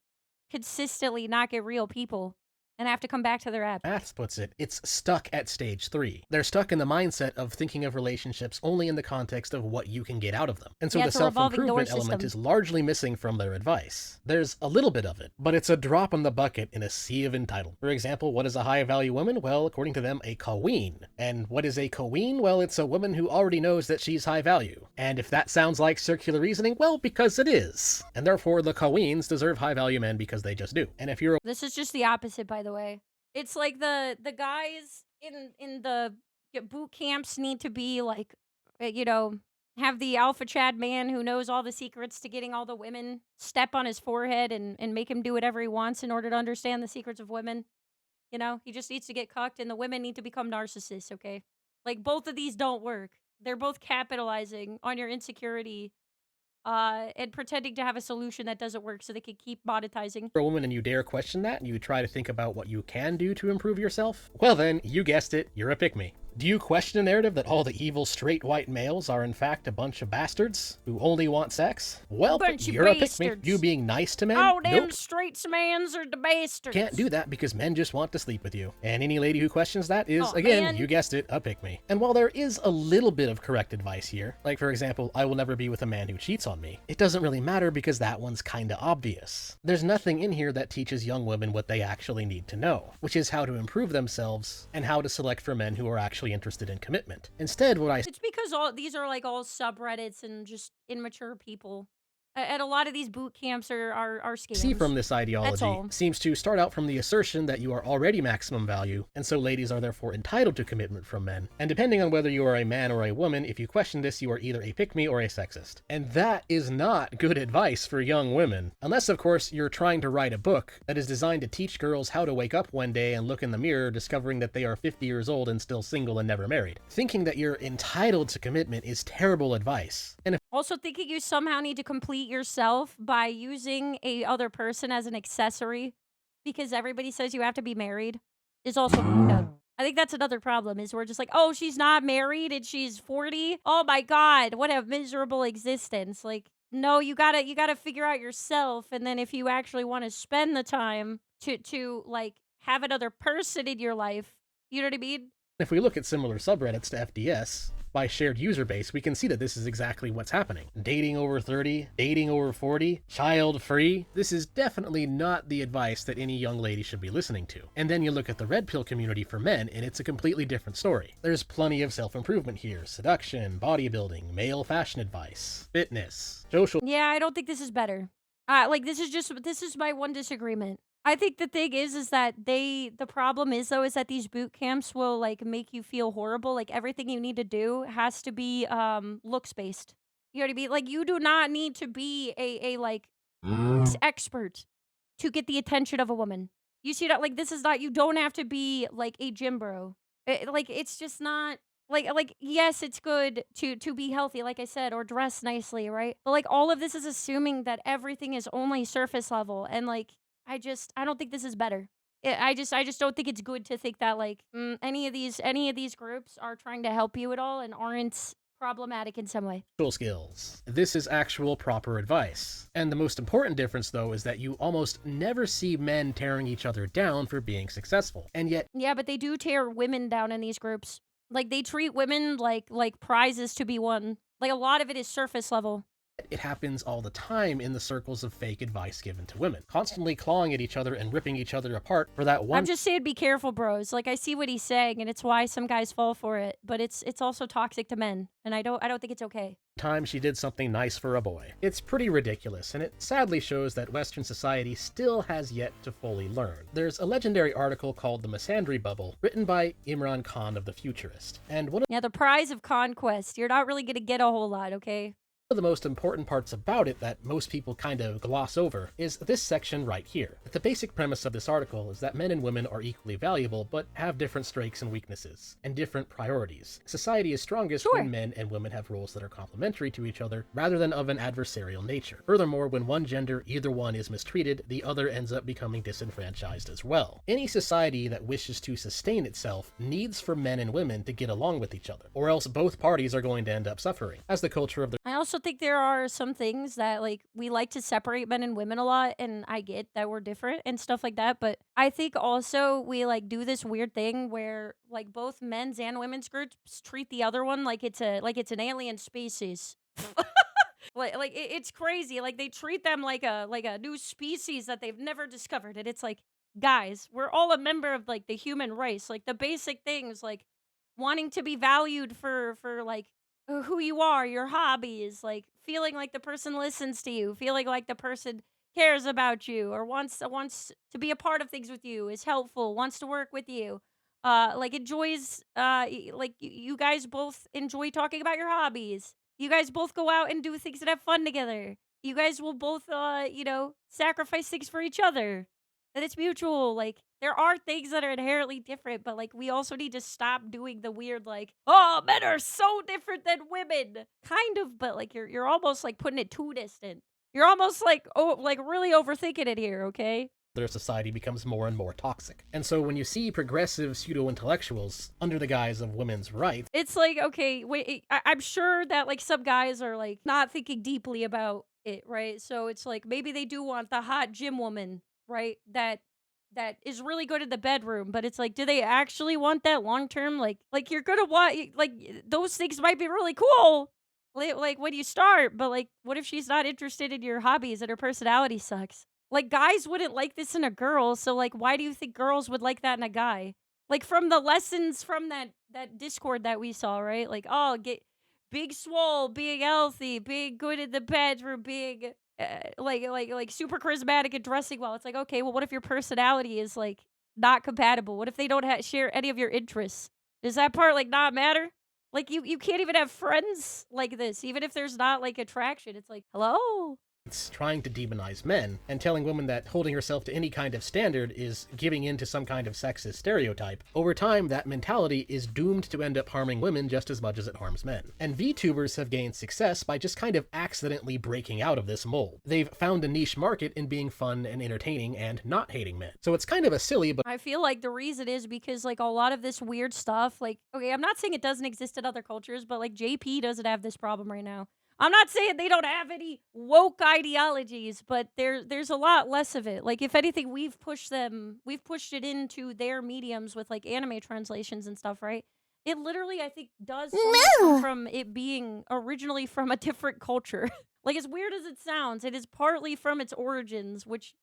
Speaker 2: consistently not get real people and have to come back to their app.
Speaker 1: Maths puts it, it's stuck at stage 3. They're stuck in the mindset of thinking of relationships only in the context of what you can get out of them. And so
Speaker 2: Yeah,
Speaker 1: the
Speaker 2: it's a revolving door
Speaker 1: self-improvement element
Speaker 2: system.
Speaker 1: is largely missing from their advice. There's a little bit of it, but it's a drop in the bucket in a sea of entitlement. For example, what is a high-value woman? Well, according to them, a queen. And what is a queen? Well, it's a woman who already knows that she's high value. And if that sounds like circular reasoning, well, because it is. And therefore, the queens deserve high-value men because they just do. And if you're
Speaker 2: This is just the opposite, by the way. It's like the guys in the boot camps need to be like, have the alpha Chad man who knows all the secrets to getting all the women step on his forehead and make him do whatever he wants in order to understand the secrets of women. You know, he just needs to get cucked and the women need to become narcissists, okay? Like, both of these don't work. They're both capitalizing on your insecurity and pretending to have a solution that doesn't work so they can keep monetizing.
Speaker 1: a woman and you dare question that, and you try to think about what you can do to improve yourself, well then, you guessed it, you're a pick-me. Do you question a narrative that all the evil straight white males are in fact a bunch of bastards who only want sex? Well,
Speaker 2: Bunch of
Speaker 1: you're a pick-me.
Speaker 2: bastards.
Speaker 1: You being nice to men?
Speaker 2: All them
Speaker 1: Nope.
Speaker 2: straight mans are the bastards.
Speaker 1: Can't do that because men just want to sleep with you. And any lady who questions that is,
Speaker 2: Aw,
Speaker 1: again,
Speaker 2: man.
Speaker 1: you guessed it, a pick-me. And while there is a little bit of correct advice here, like for example, I will never be with a man who cheats on me, it doesn't really matter because that one's kinda obvious. There's nothing in here that teaches young women what they actually need to know, which is how to improve themselves and how to select for men who are actually interested in commitment. Instead, what I
Speaker 2: It's because all these are like all subreddits and just immature people. And a lot of these boot camps are scams.
Speaker 1: see from this
Speaker 2: all.
Speaker 1: ideology seems to start out from the assertion that you are already maximum value, and so ladies are therefore entitled to commitment from men. And depending on whether you are a man or a woman, if you question this, you are either a pick-me or a sexist. And that is not good advice for young women. Unless, of course, you're trying to write a book that is designed to teach girls how to wake up one day and look in the mirror discovering that they are 50 years old and still single and never married. Thinking that you're entitled to commitment is terrible advice. And if
Speaker 2: Also, thinking you somehow need to complete yourself by using a other person as an accessory because everybody says you have to be married is also f***ed up. I think that's another problem is we're just like, oh, she's not married and she's 40. Oh my God, what a miserable existence. Like, no, you gotta figure out yourself. And then if you actually want to spend the time to like have another person in your life, you know what I mean?
Speaker 1: If we look at similar subreddits to FDS, by shared user base, we can see that this is exactly what's happening. Dating over 30, dating over 40, child free. This is definitely not the advice that any young lady should be listening to. And then you look at the red pill community for men, and it's a completely different story. There's plenty of self-improvement here. Seduction, bodybuilding, male fashion advice, fitness, social...
Speaker 2: Yeah, I don't think this is better. Like this is my one disagreement. I think the thing is that the problem is though is that these boot camps will like make you feel horrible. Like everything you need to do has to be looks based. You know what I mean? Like you do not need to be a like expert to get the attention of a woman. You see that like this is not you don't have to be like a gym bro. Like it's just not like yes, it's good to be healthy, like I said, or dress nicely, right? But like all of this is assuming that everything is only surface level, and like I don't think this is better. I just don't think it's good to think that like any of these groups are trying to help you at all and aren't problematic in some way.
Speaker 1: skills. This is actual proper advice. And the most important difference though is that you almost never see men tearing each other down for being successful. And yet
Speaker 2: Yeah, but they do tear women down in these groups. Like they treat women like prizes to be won. Like a lot of it is surface level.
Speaker 1: it happens all the time in the circles of fake advice given to women, constantly clawing at each other and ripping each other apart for that one
Speaker 2: I'm just saying be careful, bros. Like I see what he's saying and it's why some guys fall for it, but it's also toxic to men, and I don't think it's okay.
Speaker 1: time she did something nice for a boy. It's pretty ridiculous, and it sadly shows that Western society still has yet to fully learn. There's a legendary article called The Misandry Bubble, written by Imran Khan of The Futurist, and one
Speaker 2: Yeah, the prize of conquest. You're not really gonna get a whole lot, okay?
Speaker 1: of the most important parts about it that most people kind of gloss over is this section right here. The basic premise of this article is that men and women are equally valuable, but have different strengths and weaknesses, and different priorities. Society is strongest when men and women have roles that are complementary to each other, rather than of an adversarial nature. Furthermore, when one gender, either one, is mistreated, the other ends up becoming disenfranchised as well. Any society that wishes to sustain itself needs for men and women to get along with each other, or else both parties are going to end up suffering, as the culture of the
Speaker 2: I also think there are some things that like we like to separate men and women a lot, and I get that we're different and stuff like that, but I think also we like do this weird thing where like both men's and women's groups treat the other one like it's an alien species. It's crazy. Like they treat them like a new species that they've never discovered, and it's like, guys, we're all a member of like the human race. Like the basic things like wanting to be valued for like who you are, your hobbies, like feeling like the person listens to you, feeling like the person cares about you or wants to be a part of things with you, is helpful, wants to work with you. Like enjoys you guys both enjoy talking about your hobbies. You guys both go out and do things that have fun together. You guys will both sacrifice things for each other. That it's mutual. Like there are things that are inherently different, but like we also need to stop doing the weird like, oh, men are so different than women. Kind of, but like you're almost like putting it too distant. You're almost like really overthinking it here, okay?
Speaker 1: their society becomes more and more toxic. And so when you see progressive pseudo-intellectuals under the guise of women's rights,
Speaker 2: it's like, okay, wait, I'm sure that like some guys are like not thinking deeply about it, right? So it's like maybe they do want the hot gym woman, right? That is really good in the bedroom, but it's like, do they actually want that long term? Like you're gonna want like those things might be really cool, like when you start, but like, what if she's not interested in your hobbies and her personality sucks? Like guys wouldn't like this in a girl, so like, why do you think girls would like that in a guy? Like from the lessons from that Discord that we saw, right? Like, oh, get big swole, being healthy, being good in the bedroom, being like super charismatic and dressing well. It's like, okay, well, what if your personality is like not compatible? What if they don't share any of your interests? Does that part like not matter? Like you can't even have friends like this, even if there's not like attraction. It's like, hello.
Speaker 1: it's trying to demonize men, and telling women that holding herself to any kind of standard is giving in to some kind of sexist stereotype. Over time, that mentality is doomed to end up harming women just as much as it harms men. And Vtubers have gained success by just kind of accidentally breaking out of this mold. They've found a niche market in being fun and entertaining and not hating men. So it's kind of a silly, but
Speaker 2: I feel like the reason is because like a lot of this weird stuff, like, okay, I'm not saying it doesn't exist in other cultures, but like JP doesn't have this problem right now. I'm not saying they don't have any woke ideologies, but there's a lot less of it. Like, if anything, we've pushed it into their mediums with like anime translations and stuff, right? It literally, I think, does come from it being originally from a different culture. Like, as weird as it sounds, it is partly from its origins, which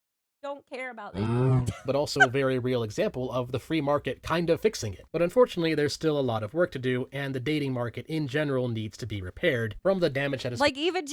Speaker 2: don't care about that.
Speaker 1: but also a very real example of the free market kind of fixing it. But unfortunately, there's still a lot of work to do, and the dating market in general needs to be repaired from the damage that has
Speaker 2: like even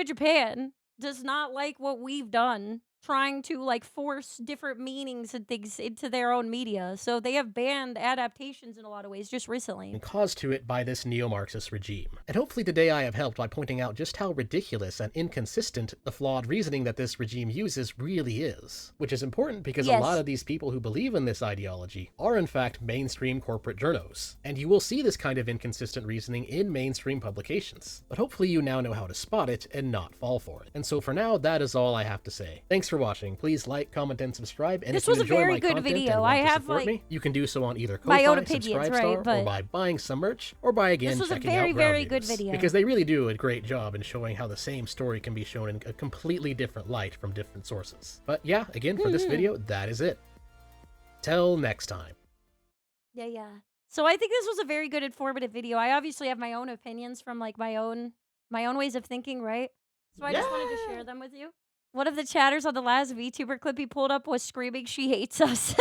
Speaker 2: Japan does not like what we've done, trying to like force different meanings and things into their own media. So they have banned adaptations in a lot of ways just recently.
Speaker 1: been caused to it by this neo-Marxist regime. And hopefully today I have helped by pointing out just how ridiculous and inconsistent the flawed reasoning that this regime uses really is. Which is important because a lot of these people who believe in this ideology are in fact mainstream corporate journos. And you will see this kind of inconsistent reasoning in mainstream publications. But hopefully you now know how to spot it and not fall for it. And so for now, that is all I have to say. Thanks for watching. Please like, comment, and subscribe. And
Speaker 2: This
Speaker 1: if you
Speaker 2: was a
Speaker 1: enjoy
Speaker 2: very
Speaker 1: my
Speaker 2: good
Speaker 1: content
Speaker 2: video.
Speaker 1: and want
Speaker 2: I
Speaker 1: to
Speaker 2: have,
Speaker 1: support
Speaker 2: like,
Speaker 1: me, you can do so on either
Speaker 2: my own
Speaker 1: Ko-Fi,
Speaker 2: opinions,
Speaker 1: Subscribestar,
Speaker 2: right,
Speaker 1: or
Speaker 2: but
Speaker 1: by buying some merch, or by again
Speaker 2: this was a
Speaker 1: checking
Speaker 2: very,
Speaker 1: out
Speaker 2: very
Speaker 1: Groundbeaters,
Speaker 2: good video.
Speaker 1: because they really do a great job in showing how the same story can be shown in a completely different light from different sources. But yeah, again, for this video, that is it. Till next time.
Speaker 2: Yeah. So I think this was a very good informative video. I obviously have my own opinions from like my own ways of thinking, right? So I just wanted to share them with you. One of the chatters on the last VTuber clip he pulled up was screaming, "She hates us."